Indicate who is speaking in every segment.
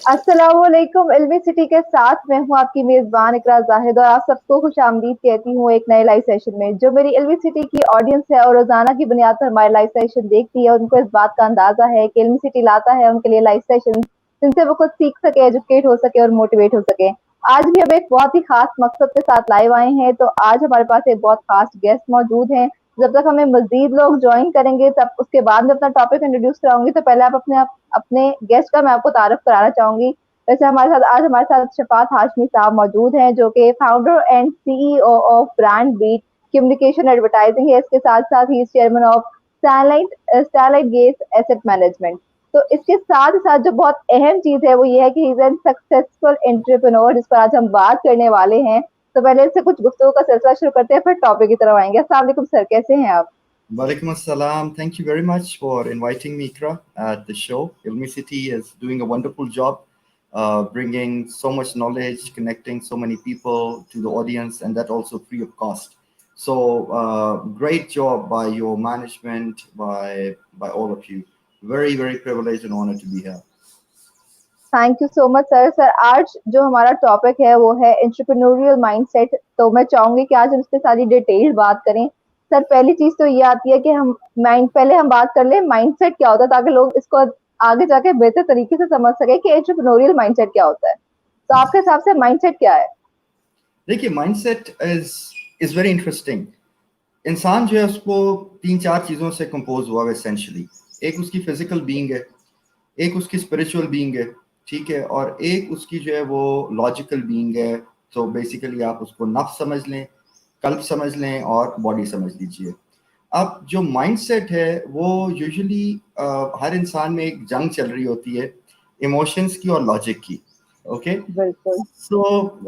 Speaker 1: अस्सलाम वालेकुम। इल्मी सिटी के साथ मैं हूँ आपकी मेज़बान इकरा ज़ाहिद और आप सबको खुशामदीद कहती हूँ एक नए लाइव सेशन में। जो मेरी इल्मी सिटी की ऑडियंस है और रोज़ाना की बुनियाद पर हमारे लाइव सेशन देखती है, उनको इस बात का अंदाज़ा है कि इल्मी सिटी लाता है उनके लिए लाइव सेशन जिनसे वो कुछ सीख सके, एजुकेट हो सके और मोटिवेट हो सके। आज भी हम एक बहुत ही खास मकसद के साथ लाइव आए हैं, तो आज हमारे पास एक बहुत खास गेस्ट मौजूद हैं। जब तक हमें मज़ीद लोग जॉइन करेंगे तब उसके बाद मैं अपना टॉपिक इंट्रोड्यूस कराऊँगी, तो पहले आप अपने गेस्ट का मैं आपको तारुफ कराना चाहूँगी। वैसे हमारे साथ शफात हाशमी साहब मौजूद हैं, जो कि founder and CEO of Brand Beat Communication advertising है। इसके साथ-साथ ही chairman of Starlight Gates asset management. तो इसके साथ ही साथ जो बहुत अहम चीज़ है वो ये है कि he is an successful entrepreneur, जिस पर आज हम बात करने वाले हैं। तो पहले से कुछ गुफ्तगू का सिलसिला शुरू करते हैं, फिर टॉपिक की तरफ आएँगे। अस्सलाम वालेकुम सर, कैसे हैं आप?
Speaker 2: Walaikum assalam. Thank you very much for inviting me, Ikra, at the show. Ilmi City is doing a wonderful job, bringing so much knowledge, connecting so many people to the audience, and that also free of cost. So, great job by your management, by all of you. Very, very privileged and honored to be here.
Speaker 1: Thank you so much sir. Sir, आज जो हमारा topic है वो है entrepreneurial mindset. तो मैं चाहूंगी कि आज हम इस पे सारी डिटेल बात करें। सर, पहली चीज तो ये आती है कि हम बात कर लें माइंडसेट क्या होता है, ताकि लोग इसको आगे जाके बेहतर तरीके से समझ सके कि एंटरप्रेन्योरियल माइंडसेट क्या होता है। तो आपके हिसाब से माइंडसेट क्या है?
Speaker 2: देखिए, माइंडसेट इज वेरी इंटरेस्टिंग. इंसान जो है उसको तीन चार चीज़ों से कंपोज हुआ है एसेंशियली. एक उसकी फिजिकल बीइंग है, एक उसकी स्पिरिचुअल बीइंग है, ठीक है, और एक उसकी जो है वो लॉजिकल बीइंग है. तो बेसिकली आप उसको नफ्स समझ लें, कल्ब समझ लें और बॉडी समझ लीजिए. अब जो माइंडसेट है वो यूजुअली हर इंसान में एक जंग चल रही होती है इमोशंस की और लॉजिक की. ओके.
Speaker 1: बिल्कुल।
Speaker 2: सो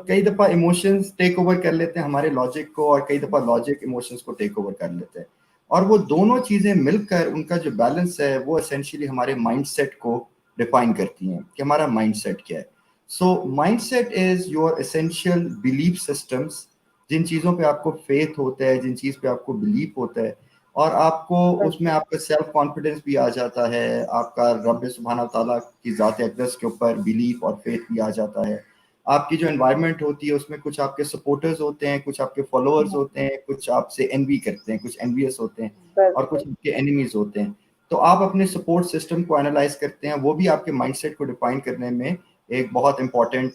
Speaker 2: कई दफ़ा इमोशंस टेक ओवर कर लेते हैं हमारे लॉजिक को, और कई दफ़ा लॉजिक इमोशंस को टेक ओवर कर लेते हैं, और वो दोनों चीज़ें मिलकर उनका जो बैलेंस है वो एसेंशियली हमारे माइंडसेट को डिफाइन करती हैं कि हमारा माइंडसेट क्या है. So mindset is your essential belief systems, जिन चीज़ों पे आपको फेथ होता है, जिन चीज़ पे आपको बिलीफ होता है, और आपको उसमें आपका सेल्फ कॉन्फिडेंस भी आ जाता है, आपका रब सुब्हाना ताला की ज़ात अक़दस के ऊपर बिलीफ और फेथ भी आ जाता है. आपकी जो एनवायरनमेंट होती है उसमें कुछ आपके सपोर्टर्स होते हैं, कुछ आपके फॉलोअर्स होते हैं, कुछ आपसे एनवी करते हैं, कुछ एनवियस होते हैं, और कुछ आपके एनिमीज होते हैं. तो आप अपने सपोर्ट सिस्टम को एनालाइज करते हैं, वो भी आपके माइंडसेट को डिफाइन करने में एक बहुत इंपॉर्टेंट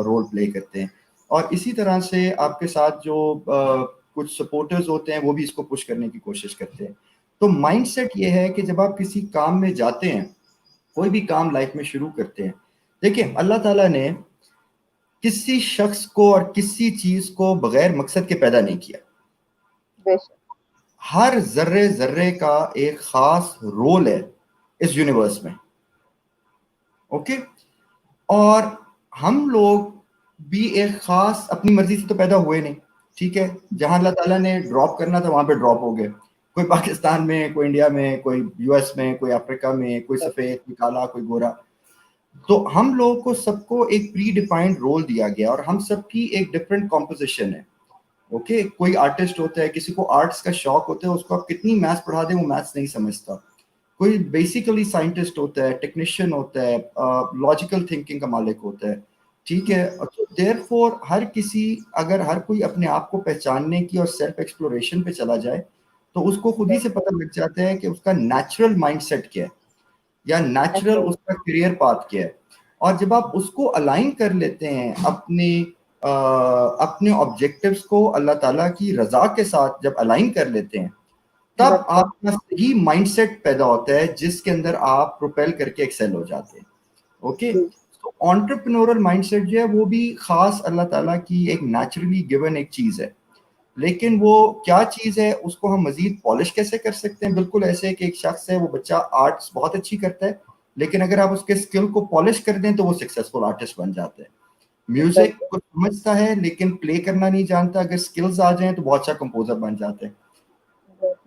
Speaker 2: रोल प्ले करते हैं. और इसी तरह से आपके साथ जो कुछ सपोर्टर्स होते हैं वो भी इसको पुश करने की कोशिश करते हैं. तो माइंडसेट ये है कि जब आप किसी काम में जाते हैं, कोई भी काम लाइफ में शुरू करते हैं, देखिए अल्लाह ताला ने किसी शख्स को और किसी चीज को बगैर मकसद के पैदा नहीं किया.
Speaker 1: बेशक।
Speaker 2: हर जर्रे जर्रे का एक खास रोल है इस यूनिवर्स में. ओके. और हम लोग भी एक खास अपनी मर्जी से तो पैदा हुए नहीं, ठीक है. जहां अल्लाह ताला ने ड्रॉप करना था वहां पे ड्रॉप हो गए. कोई पाकिस्तान में, कोई इंडिया में, कोई यूएस में, कोई अफ्रीका में, कोई सफेद, कोई काला, कोई गोरा. तो हम लोगों को सबको एक प्री डिफाइंड रोल दिया गया, और हम सबकी एक डिफरेंट कॉम्पोजिशन है. ओके. कोई आर्टिस्ट होता है, किसी को आर्ट्स का शौक होता है, उसको आप कितनी मैथ्स पढ़ा दें वो मैथ्स नहीं समझता. कोई बेसिकली साइंटिस्ट होता है, टेक्नीशियन होता है, लॉजिकल थिंकिंग का मालिक होता है, ठीक है. तो देयरफॉर हर किसी, अगर हर कोई अपने आप को पहचानने की और सेल्फ एक्सप्लोरेशन पे चला जाए, तो उसको खुद ही से पता लग जाता है कि उसका नेचुरल माइंडसेट क्या है, या नेचुरल उसका करियर पाथ क्या है. और जब आप उसको अलाइन कर लेते हैं अपने ऑब्जेक्टिव्स को अल्लाह ताला की रजा के साथ जब अलाइन कर लेते हैं, तब आपका सही माइंडसेट पैदा होता है जिसके अंदर आप प्रोपेल करके एक्सेल हो जाते हैं. ओके. तो एंटरप्रेन्योरल माइंडसेट जो है वो भी खास अल्लाह ताला की एक नेचुरली गिवन एक चीज है. लेकिन वो क्या चीज है, उसको हम मजीद पॉलिश कैसे कर सकते हैं? बिल्कुल ऐसे कि एक शख्स है, वो बच्चा आर्ट्स बहुत अच्छी करता है, लेकिन अगर आप उसके स्किल को पॉलिश कर दें तो वो सक्सेसफुल आर्टिस्ट बन जाता है. म्यूजिक को समझता है लेकिन प्ले करना नहीं जानता, अगर स्किल्स आ जाएं तो बहुत अच्छा कंपोजर बन जाता है.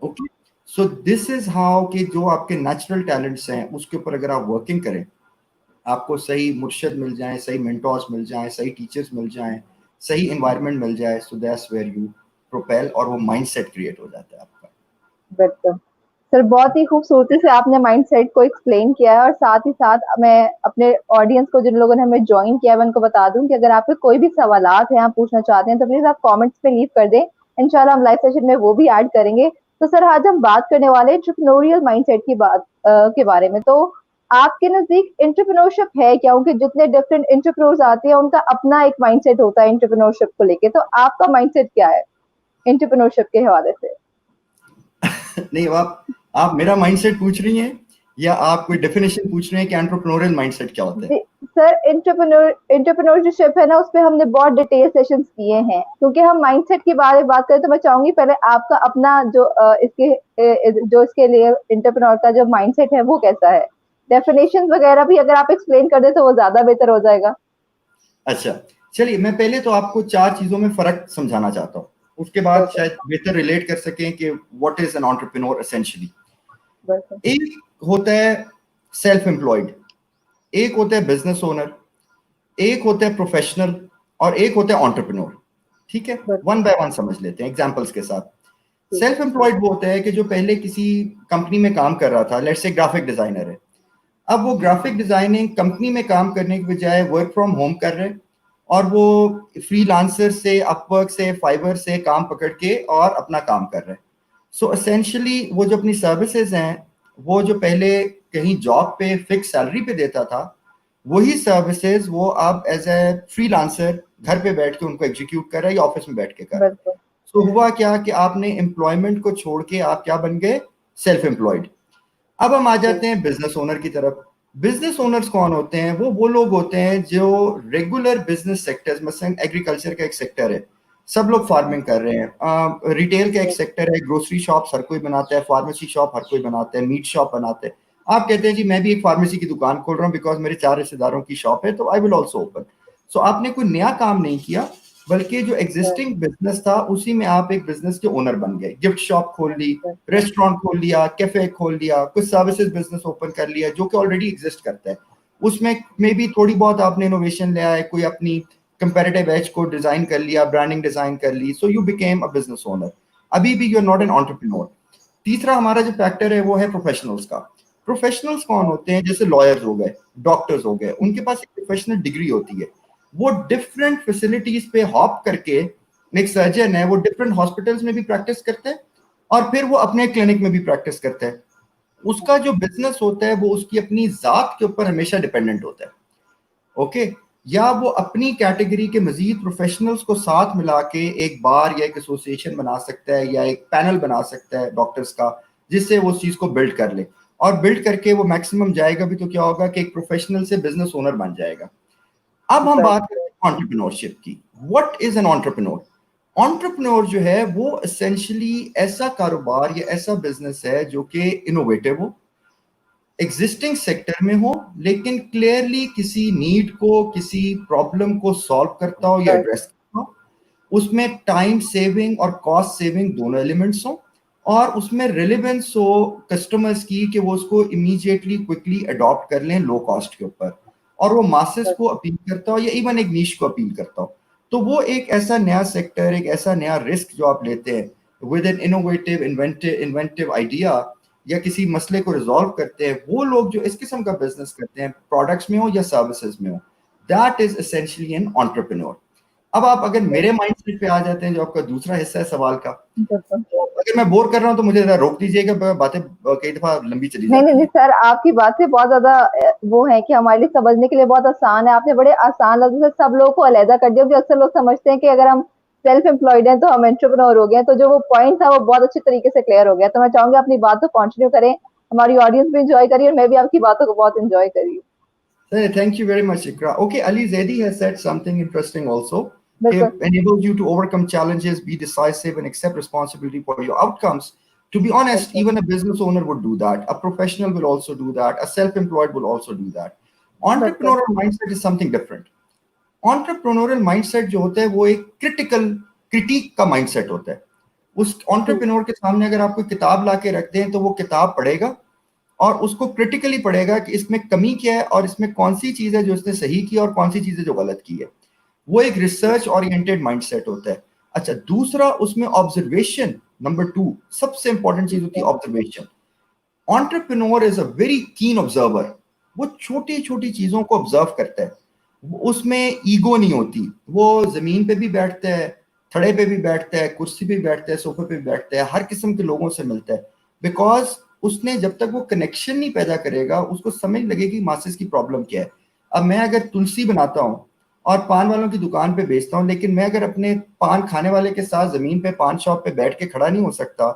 Speaker 2: Okay. So this is how कि जो आपके नेचुरल टैलेंट्स हैं उसके ऊपर अगर आप वर्किंग करें, आपको सही मुर्शिद मिल जाएं, सही मेंटोर्स मिल जाएं, सही टीचर्स मिल जाएं, सही एनवायरनमेंट मिल जाए, so that's where you propel, और वो माइंडसेट क्रिएट हो जाता है आपका.
Speaker 1: बिल्कुल سر بہت ہی خوبصورتی سے آپ نے مائنڈ سیٹ کو ایکسپلین کیا ہے, اور ساتھ ہی ساتھ میں اپنے آڈینس کو, جن لوگوں نے ہمیں جوائن کیا ہے, میں ان کو بتا دوں کہ اگر آپ کے کوئی بھی سوالات ہیں, آپ پوچھنا چاہتے ہیں, تو پلیز آپ کامنٹس پہ لیو کر دیں, انشاءاللہ ہم لائیو سیشن میں وہ بھی ایڈ کریں گے. تو سر آج ہم بات کرنے والے انٹرپرینوریل مائنڈ سیٹ کی بات کے بارے میں. تو آپ کے نزدیک انٹرپرینورشپ ہے کیا؟ کیونکہ جتنے ڈفرینٹ انٹرپرینورز آتے ہیں ان کا اپنا ایک مائنڈ سیٹ ہوتا ہے انٹرپرینورشپ کو لے کے, تو آپ کا مائنڈ سیٹ کیا ہے انٹرپرینورشپ کے حوالے سے؟
Speaker 2: نہیں, آپ میرا مائنڈ سیٹ پوچھ رہی ہیں یا آپ کوئی ڈیفینیشن پوچھ رہے ہیں کہ انٹرپرینورل مائنڈ سیٹ کیا ہوتا ہے؟
Speaker 1: سر انٹرپرینورشپ ہے نا, اس پہ ہم نے بہت ڈیٹیل سیشنز کیے ہیں. کیونکہ ہم مائنڈ سیٹ کے بارے میں بات کریں تو میں چاہوں گی پہلے آپ کا اپنا جو اس کے لیے انٹرپرینور کا جو مائنڈ سیٹ ہے وہ کیسا ہے, ڈیفینیشن وغیرہ بھی اگر آپ ایکسپلین کر دیں تو وہ زیادہ بہتر ہو جائے گا.
Speaker 2: اچھا چلیے, میں پہلے تو آپ کو 4 چیزوں میں فرق سمجھانا چاہتا ہوں, اس کے بعد شاید بہتر ریلیٹ کر سکیں کہ what is an entrepreneur essentially. ایک ہوتا ہے سیلف امپلائڈ, ایک ہوتا ہے بزنس اونر, ایک ہوتا ہے پروفیشنل, اور ایک ہوتا ہے انٹرپرینور. ٹھیک ہے, ون بائی ون سمجھ لیتے ہیں ایگزامپلس کے ساتھ. سیلف امپلائڈ وہ ہوتا ہے کہ جو پہلے کسی کمپنی میں کام کر رہا تھا, لیٹس سے گرافک ڈیزائنر ہے, اب وہ گرافک ڈیزائننگ کمپنی میں کام کرنے کے بجائے ورک فرام ہوم کر رہے, اور وہ فری لانسر سے, اپ ورک سے, فائبر سے کام پکڑ کے اور اپنا کام کر رہے. سو اسینشلی وہ جو اپنی سروسز ہیں, وہ جو پہلے کہیں جاب پہ فکس سیلری پہ دیتا تھا, وہی سروسز وہ اب ایز اے فری لانسر گھر پہ بیٹھ کے ان کو ایگزیکیوٹ کر رہا ہے یا آفس میں بیٹھ کے کر رہا ہے. سو ہوا کیا کہ آپ نے امپلائمنٹ کو چھوڑ کے آپ کیا بن گئے, سیلف امپلائڈ. اب ہم آ جاتے ہیں بزنس اونر کی طرف. بزنس اونرز کون ہوتے ہیں؟ وہ لوگ ہوتے ہیں جو ریگولر بزنس سیکٹرز, مثلا ایگریکلچر کا ایک سیکٹر ہے, سب لوگ فارمنگ کر رہے ہیں. ریٹیل کا ایک سیکٹر ہے, گروسری شاپس ہر کوئی بناتا ہے, فارمیسی شاپ ہر کوئی بناتا ہے, میٹ شاپ بناتے ہیں. آپ کہتے ہیں جی میں بھی ایک فارمیسی کی دکان کھول رہا ہوں بیکاز میرے 4 رشتے داروں کی شاپ ہے, تو آئی ول آلسو اوپن. سو آپ نے کوئی نیا کام نہیں کیا, بلکہ جو ایگزسٹنگ بزنس تھا اسی میں آپ ایک بزنس کے اونر بن گئے. گفٹ شاپ کھول لی, ریسٹورینٹ کھول لیا, کیفے کھول لیا, کچھ سروسز بزنس اوپن کر لیا جو کہ آلریڈی ایگزسٹ کرتا ہے. اس میں بھی تھوڑی بہت آپ نے انوویشن لیا ہے, کوئی اپنی کمپیریٹیو ایج کو ڈیزائن کر لیا, برانڈنگ ڈیزائن کر لی, so you become a business owner. ابھی بھی you are not an entrepreneur. تیسرا ہمارا جو فیکٹر ہے وہ ہے پروفیشنلز کا. پروفیشنلز کون ہوتے ہیں؟ جیسے لائرز ہو گئے, ڈاکٹرز ہو گئے, ان کے پاس ایک پروفیشنل ڈگری ہوتی ہے. وہ ڈفرینٹ فیسلٹیز پہ ہاپ کر کے, ایک سرجن ہے وہ ڈفرینٹ ہاسپٹلس میں بھی پریکٹس کرتا ہے اور پھر وہ اپنے کلینک میں بھی پریکٹس کرتا ہے. اس کا جو بزنس ہوتا ہے وہ اس کی اپنی ذات کے اوپر ہمیشہ ڈیپینڈنٹ ہوتا ہے. اوکے, یا وہ اپنی کیٹیگری کے مزید پروفیشنلز کو ساتھ ملا کے ایک بار یا ایک ایسوسیشن بنا سکتا ہے یا ایک پینل بنا سکتا ہے ڈاکٹرز کا, جس سے وہ اس چیز کو بلڈ کر لے, اور بلڈ کر کے وہ میکسیمم جائے گا بھی تو کیا ہوگا کہ ایک پروفیشنل سے بزنس اونر بن جائے گا. اب ہم بات کریں انٹرپرینورشپ کی. What is an entrepreneur? Entrepreneur جو ہے وہ اسینشلی ایسا کاروبار یا ایسا بزنس ہے جو کہ انوویٹو ہو, ایگزسٹنگ سیکٹر میں ہو, لیکن کلیئرلی کسی نیڈ کو, کسی پرابلم کو سالو کرتا ہو یا ایڈریس کرتا ہو. اس میں ٹائم سیونگ اور کاسٹ سیونگ دونوں ایلیمنٹس ہوں, اور اس میں ریلیونس ہو کسٹمرز کی کہ وہ اس کو امیجیٹلی کوئکلی اڈاپٹ کر لیں لو کاسٹ کے اوپر, اور وہ ماسز کو اپیل کرتا ہو یا ایون ایک نیش کو اپیل کرتا ہو. تو وہ ایک ایسا نیا سیکٹر, ایک ایسا نیا رسک جو آپ لیتے ہیں ود این انوویٹو انوینٹو آئیڈیا, یا کسی مسئلے کو ریزالو کرتے ہیں, وہ لوگ جو اس قسم کا بزنس کرتے ہیں, پروڈکٹس میں ہو یا سروسز میں ہو, that is essentially an entrepreneur. اب آپ اگر میرے مائنڈ سیٹ پہ آ جاتے ہیں, جو آپ کا دوسرا حصہ ہے سوال کا, اگر میں بور کر رہا ہوں تو مجھے ذرا روک دیجیے گا, باتیں کئی دفعہ لمبی چلی جاتی ہیں.
Speaker 1: نہیں سر, آپ کی باتیں بہت زیادہ وہ ہیں کہ ہمارے لیے سمجھنے کے لیے بہت آسان ہے. آپ نے بڑے آسان لفظوں سے سب لوگوں کو علیحدہ کر دیا, کہ اکثر لوگ سمجھتے ہیں کہ اگر ہم سیلف امپلائڈ ہیں تو ہم انٹرپرینور ہو گئے ہیں. تو جو وہ پوائنٹ تھا وہ بہت اچھے طریقے سے کلیئر ہو گیا. تو میں چاہوں گی اپنی بات کو کنٹینیو کریں, ہماری آڈینس بھی انجوائے کریے, اور میں بھی آپ کی باتوں کو بہت انجوائے کری.
Speaker 2: Thank you very much, Ikra. Okay, Ali Zaidi has said something interesting also. It enables you to overcome challenges, be decisive, and accept responsibility for your outcomes. To be honest, even a business owner would do that. A professional will also do that. A self-employed will also do that. Entrepreneurial mindset is something different. Entrepreneurial mindset جو ہوتا ہے وہ ایک critique کا mindset ہوتا ہے. اس entrepreneur کے سامنے اگر آپ کوئی کتاب لا کے رکھ دیں تو وہ کتاب پڑھے گا اور اس کو کرٹیکلی پڑھے گا کہ اس میں کمی کیا ہے اور اس میں کون سی چیز ہے جو اس نے صحیح کی اور کون سی چیز ہے جو غلط کی ہے. وہ ایک ریسرچ اورینٹیڈ مائنڈ سیٹ ہوتا ہے. اچھا, دوسرا اس میں آبزرویشن, نمبر 2 سب سے امپورٹنٹ چیز ہوتی ہے observation. entrepreneur is a very keen observer. वो छोटी छोटी चीजों को ऑब्जर्व करता है, उसमें ईगो नहीं होती, वो जमीन पे भी बैठता है, थड़े पे भी बैठता है, कुर्सी पे भी बैठता है, सोफे पे भी बैठता है, हर किस्म के लोगों से मिलता है, बिकॉज उसने जब तक वो कनेक्शन नहीं पैदा करेगा उसको समझ लगेगी मासेस की प्रॉब्लम क्या है. अब मैं अगर तुलसी बनाता हूँ और पान वालों की दुकान पे बेचता हूँ, लेकिन मैं अगर अपने पान खाने वाले के साथ जमीन पे पान शॉप पे बैठ के खड़ा नहीं हो सकता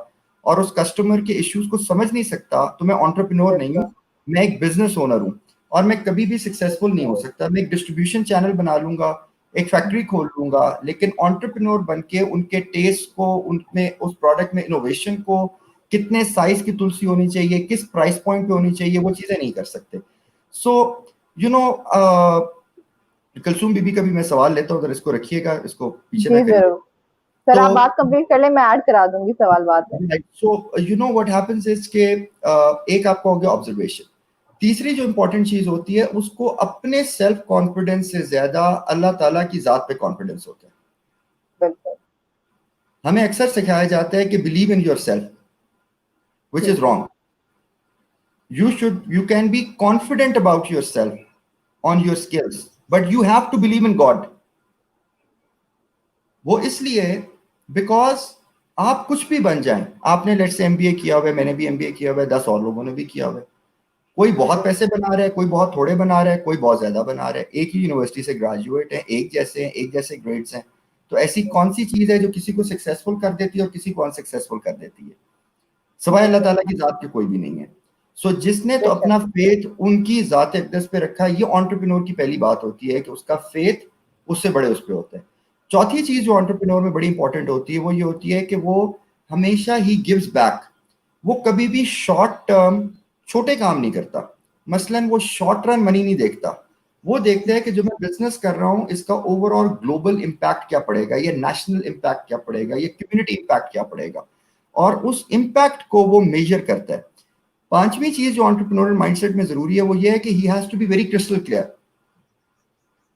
Speaker 2: और उस कस्टमर के इश्यूज को समझ नहीं सकता, तो मैं एंटरप्रेन्योर नहीं हूँ, मैं एक बिजनेस ओनर हूँ और मैं कभी भी सक्सेसफुल नहीं हो सकता. मैं एक डिस्ट्रीब्यूशन चैनल बना लूंगा, एक फैक्ट्री खोल लूंगा, लेकिन एंटरप्रेन्योर बन के उनके टेस्ट को, उनमें उस प्रोडक्ट में इनोवेशन को, कितने साइज की तुलसी होनी चाहिए, किस प्राइस पॉइंट पे होनी चाहिए, वो चीजें नहीं कर सकते. So you know Kulsoom Bibi का भी मैं सवाल लेता हूँ, अगर इसको रखिएगा, इसको पीछे ना
Speaker 1: जी
Speaker 2: करिए.
Speaker 1: जरूर सर, आप बात कंप्लीट कर लें, मैं ऐड करा दूंगी सवाल बाद में.
Speaker 2: So you know what happens is के एक आपका हो गया ऑब्जर्वेशन. तीसरी जो इंपॉर्टेंट चीज होती है, उसको अपने सेल्फ कॉन्फिडेंस से ज्यादा अल्लाह ताला की जात पे कॉन्फिडेंस होता है.
Speaker 1: बिल्कुल.
Speaker 2: हमें अक्सर सिखाया जाता है कि believe in your self, which is wrong. you can be confident about yourself on your skills, but you have to believe in God. वो इसलिए बिकॉज आप कुछ भी बन जाएं, आपने लेट्स से एमबीए किया हुआ है, मैंने भी एमबीए किया हुआ है, 10 और लोगों ने भी किया हुआ है, कोई बहुत पैसे बना रहा है, कोई बहुत थोड़े बना रहा है, कोई बहुत ज्यादा बना रहा है, एक ही यूनिवर्सिटी से ग्रेजुएट है, एक जैसे हैं, एक जैसे ग्रेड्स हैं. तो ऐसी कौन सी चीज है जो किसी को सक्सेसफुल कर देती है और किसी को अनसक्सेसफुल कर देती है? सवाए अल्लाह ताला की जात के कोई भी नहीं है. सो जिसने तो अपना फेथ उनकी जात अक़दस पे रखा, ये एंटरप्रेन्योर की पहली बात होती है कि उसका फेथ उससे बड़े उस पे होता है. चौथी चीज जो एंटरप्रेन्योर में बड़ी इंपॉर्टेंट होती है, वो ये होती है कि वो हमेशा ही गिव्स बैक. वो कभी भी शॉर्ट टर्म छोटे काम नहीं करता. मसलन वो शॉर्ट रन मनी नहीं देखता, वो देखता है कि जो मैं बिजनेस कर रहा हूँ इसका ओवरऑल ग्लोबल इम्पैक्ट क्या पड़ेगा, ये नेशनल इम्पैक्ट क्या पड़ेगा, ये कम्युनिटी इम्पैक्ट क्या पड़ेगा, और उस इम्पैक्ट को वो मेजर करता है. पांचवी चीज जो एंटरप्रेन्योरल माइंडसेट में जरूरी है, वो ये है कि he has to be very crystal clear.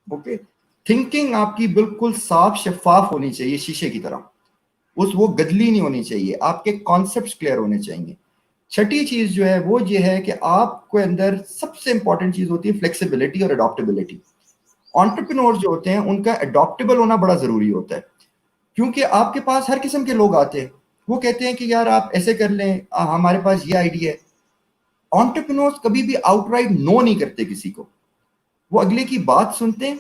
Speaker 2: Okay, thinking आपकी बिल्कुल साफ शफाफ होनी चाहिए, शीशे की तरह. वो गदली नहीं होनी चाहिए, आपके कॉन्सेप्ट्स क्लियर होने चाहिए. छठी चीज जो है वो ये है कि आपको अंदर सबसे इंपॉर्टेंट चीज होती है फ्लेक्सिबिलिटी और अडॉप्टेबिलिटी. एंटरप्रेन्योर जो होते हैं उनका अडॉप्टेबल होना बड़ा जरूरी होता है, क्योंकि आपके पास हर किस्म के लोग आते हैं, वो कहते हैं कि यार आप ऐसे कर लें, हमारे पास ये आइडिया है. एंटरप्रेन्योर्स कभी भी आउटराइट नो नहीं करते किसी को. वो अगले की बात सुनते हैं,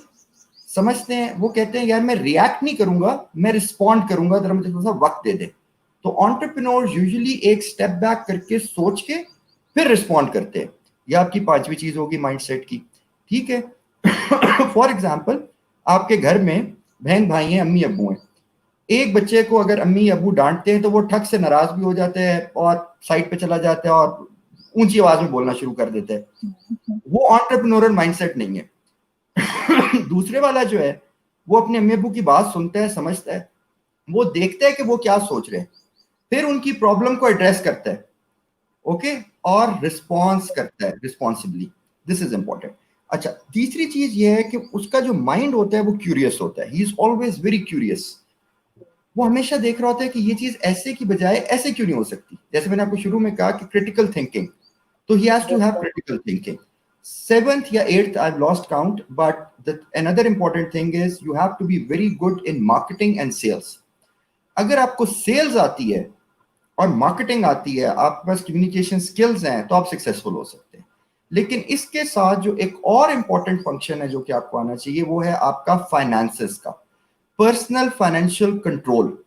Speaker 2: समझते हैं, वो कहते हैं यार मैं रिएक्ट नहीं करूंगा, मैं रिस्पॉन्ड करूंगा, जरा मुझे थोड़ा सा वक्त दे दे. तो एंटरप्रेन्योर्स यूजुअली एक स्टेप बैक करके सोच के फिर रिस्पॉन्ड करते हैं. ये आपकी पांचवी चीज होगी माइंडसेट की. ठीक है. फॉर एग्जाम्पल, आपके घर में बहन भाई हैं, अम्मी अब्बू हैं. एक बच्चे को अगर अम्मी अब्बू डांटते हैं तो वो ठग से नाराज भी हो जाते हैं और साइड पे चला जाता है और ऊंची आवाज में बोलना शुरू कर देता है. वो एंटरप्रेन्योरल माइंडसेट नहीं है. दूसरे वाला जो है वो अपने अम्मी अब्बू की बात सुनता है, समझता है, वो देखता है कि वो क्या सोच रहे हैं, फिर उनकी प्रॉब्लम को एड्रेस करता है. ओके, और रिस्पॉन्स करता है रिस्पॉन्सिबली. This is important. अच्छा, तीसरी चीज ये है कि उसका जो माइंड होता है वो क्यूरियस होता है. He is always very curious. वो हमेशा देख रहा होता है कि ये चीज ऐसे की बजाय ऐसे क्यों नहीं हो सकती. जैसे मैंने आपको शुरू में कहा कि क्रिटिकल थिंकिंग, तो he has to have critical thinking. Seventh या eighth, I've lost count, but another important thing is you have to be very good in marketing and sales. अगर आपको सेल्स आती है और मार्केटिंग आती है, आपके पास कम्युनिकेशन स्किल्स हैं, तो आप सक्सेसफुल हो सकते हैं. लेकिन इसके साथ जो एक और इंपॉर्टेंट फंक्शन है जो कि आपको आना चाहिए, वो है आपका फाइनेंसेस का पर्सनल फाइनेंशियल कंट्रोल.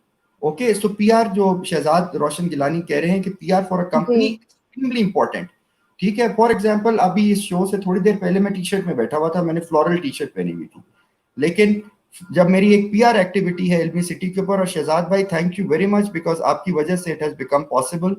Speaker 2: ओके, सो पीआर जो शहजाद रोशन गिलानी कह रहे हैं कि PR for a company extremely important. ठीक है. फॉर एग्जाम्पल, अभी इस शो से थोड़ी देर पहले मैं टी शर्ट में बैठा हुआ था, मैंने फ्लोरल टी शर्ट पहनी हुई थी, लेकिन जब मेरी एक पीआर एक्टिविटी है इल्मी सिटी के ऊपर, और शहजाद भाई thank you very much, because आपकी वजह से it has become possible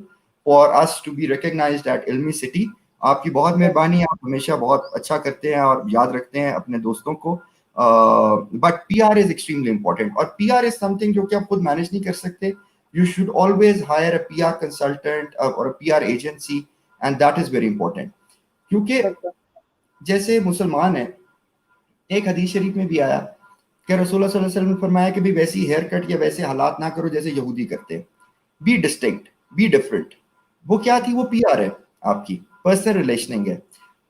Speaker 2: for us to be recognised at Ilmi city. आपकी बहुत मेहरबानी, आप हमेशा बहुत अच्छा करते हैं और याद रखते हैं अपने दोस्तों को. But PR is extremely important, और पीआर इज समथिंग जो कि आप खुद मैनेज नहीं कर सकते. You should always hire a PR consultant और a PR agency, and that is very important. क्योंकि जैसे मुसलमान है, एक हदीस शरीफ में भी आया कि रसूलुल्लाह सल्लल्लाहु अलैहि वसल्लम ने फरमाया कि भी वैसी हेयर कट या वैसे हालात ना करो जैसे यहूदी करते हैं. Be distinct, be different. वो क्या थी? वो पीआर है. आपकी पर्सनल रिलेशनिंग है.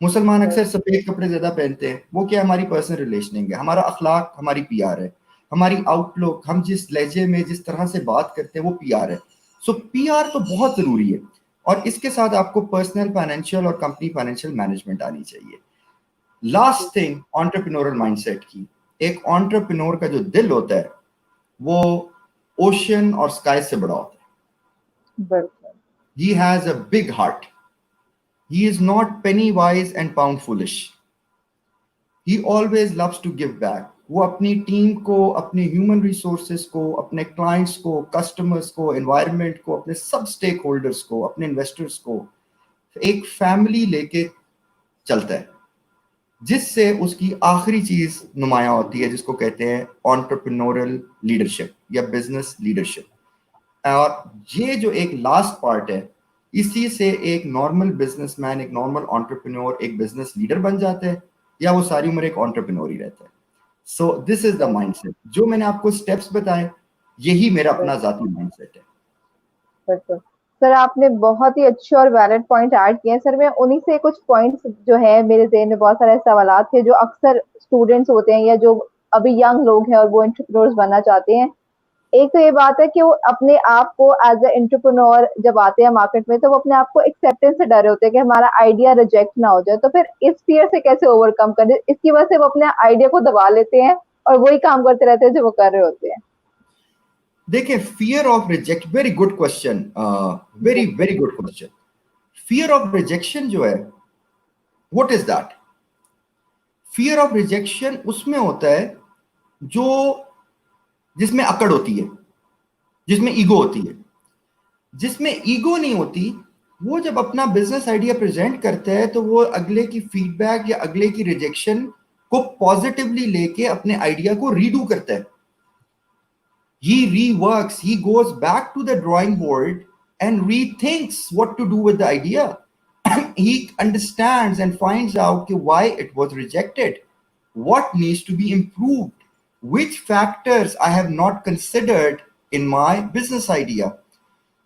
Speaker 2: मुसलमान अक्सर सफेद कपड़े ज्यादा पहनते हैं, वो क्या हमारी पर्सनल रिलेशनिंग है. हमारा अखलाक हमारी पीआर है, हमारी आउटलुक, हम जिस लहजे में जिस तरह से बात करते हैं वो पीआर है. सो पीआर तो बहुत जरूरी है, और इसके साथ आपको पर्सनल फाइनेंशियल और कंपनी फाइनेंशियल मैनेजमेंट आनी चाहिए. लास्ट थिंग, एंटरप्रेन्योरल माइंडसेट की. एक एंटरप्रेन्योर का जो दिल होता है वो ओशन और स्काई से बड़ा होता है.
Speaker 1: बिल्कुल.
Speaker 2: He has a big heart. He is not penny wise and pound foolish. He always loves to give back. वो अपनी टीम को, अपने ह्यूमन रिसोर्सेज को, अपने क्लाइंट्स को, कस्टमर्स को, एनवायरनमेंट को, अपने सब स्टेक होल्डर्स को, अपने इन्वेस्टर्स को एक फैमिली लेके चलता है, जिससे उसकी आखिरी चीज नुमायां होती है, जिसको कहते हैं एंटरप्रेन्योरल लीडरशिप या बिजनेस लीडरशिप. और ये जो एक लास्ट पार्ट है, इसी से एक नॉर्मल बिजनेसमैन, एक नॉर्मल एंटरप्रेन्योर एक बिजनेस लीडर बन जाता है, या वो सारी उम्र एक एंटरप्रेन्योर ही रहता है. So this is the mindset. जो मैंने आपको स्टेप्स बताए, यही मेरा अपना जाती माइंडसेट है.
Speaker 1: बिल्कुल सर, आपने बहुत ही अच्छे और वैलिड पॉइंट ऐड किए हैं. सर मैं उन्हीं से कुछ पॉइंट्स जो है, मेरे ज़हन में बहुत सारे सवालात थे जो अक्सर स्टूडेंट्स होते हैं या जो अभी यंग लोग हैं और वो एंटरप्रेन्योर्स बनना चाहते हैं. एक तो ये बात है कि वो अपने आप को एज ए एंटरप्रेन्योर जब आते हैं मार्केट में, तो वो अपने आप को एक्सेप्टेंस से डरे होते हैं कि हमारा आइडिया रिजेक्ट ना हो जाए. तो फिर इस फियर से कैसे ओवरकम करें? इसकी वजह से वो अपने आइडिया को दबा लेते हैं और वही काम करते रहते हैं जो वो कर रहे होते हैं.
Speaker 2: देखिए, fear of reject, very good question, very very good question. Fear of rejection जो है, what is that? Fear of rejection उसमें होता है जो जिसमें अकड़ होती है, जिसमें ईगो होती है. जिसमें ईगो नहीं होती, वो जब अपना बिजनेस आइडिया प्रेजेंट करता है तो वो अगले की फीडबैक या अगले की रिजेक्शन को पॉजिटिवली लेके अपने आइडिया को रीडू करता है. He reworks, he goes back to the drawing board and rethinks what to do with the idea. He understands and finds out why it was rejected, what needs to be improved, which factors I have not considered in my business idea.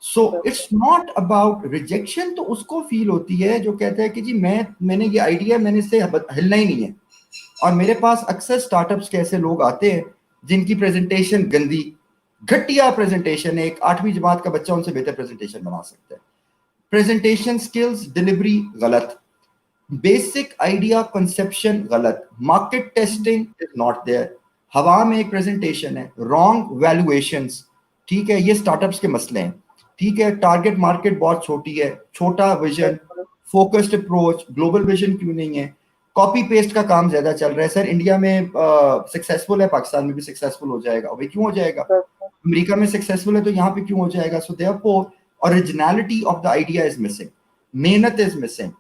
Speaker 2: So it's not about rejection. तो उसको feel होती है जो कहता है कि जी मैंने ये आइडिया, मैंने इससे हिलना ही नहीं है. और मेरे पास अक्सर स्टार्टअप्स के ऐसे लोग आते हैं जिनकी प्रेजेंटेशन गंदी, घटिया प्रेजेंटेशन है. एक 8वीं जमात का बच्चा उनसे बेहतर प्रेजेंटेशन बना सकता है. प्रेजेंटेशन स्किल्स, डिलीवरी गलत, बेसिक आइडिया कंसेप्शन गलत, market testing is not there, हवा में एक प्रेजेंटेशन है, रॉन्ग वैल्यूएशंस. ठीक है, ये स्टार्टअप्स के मसले हैं. ठीक है, टारगेट मार्केट बहुत छोटी है, छोटा vision, focused approach, global vision क्यों नहीं है, कॉपी पेस्ट का काम ज्यादा चल रहा है. सर इंडिया में सक्सेसफुल है, पाकिस्तान में भी सक्सेसफुल हो जाएगा. भाई क्यों हो जाएगा? अमेरिका में सक्सेसफुल है तो यहाँ पे क्यों हो जाएगा? So therefore originality of the idea is missing, मेहनत is missing,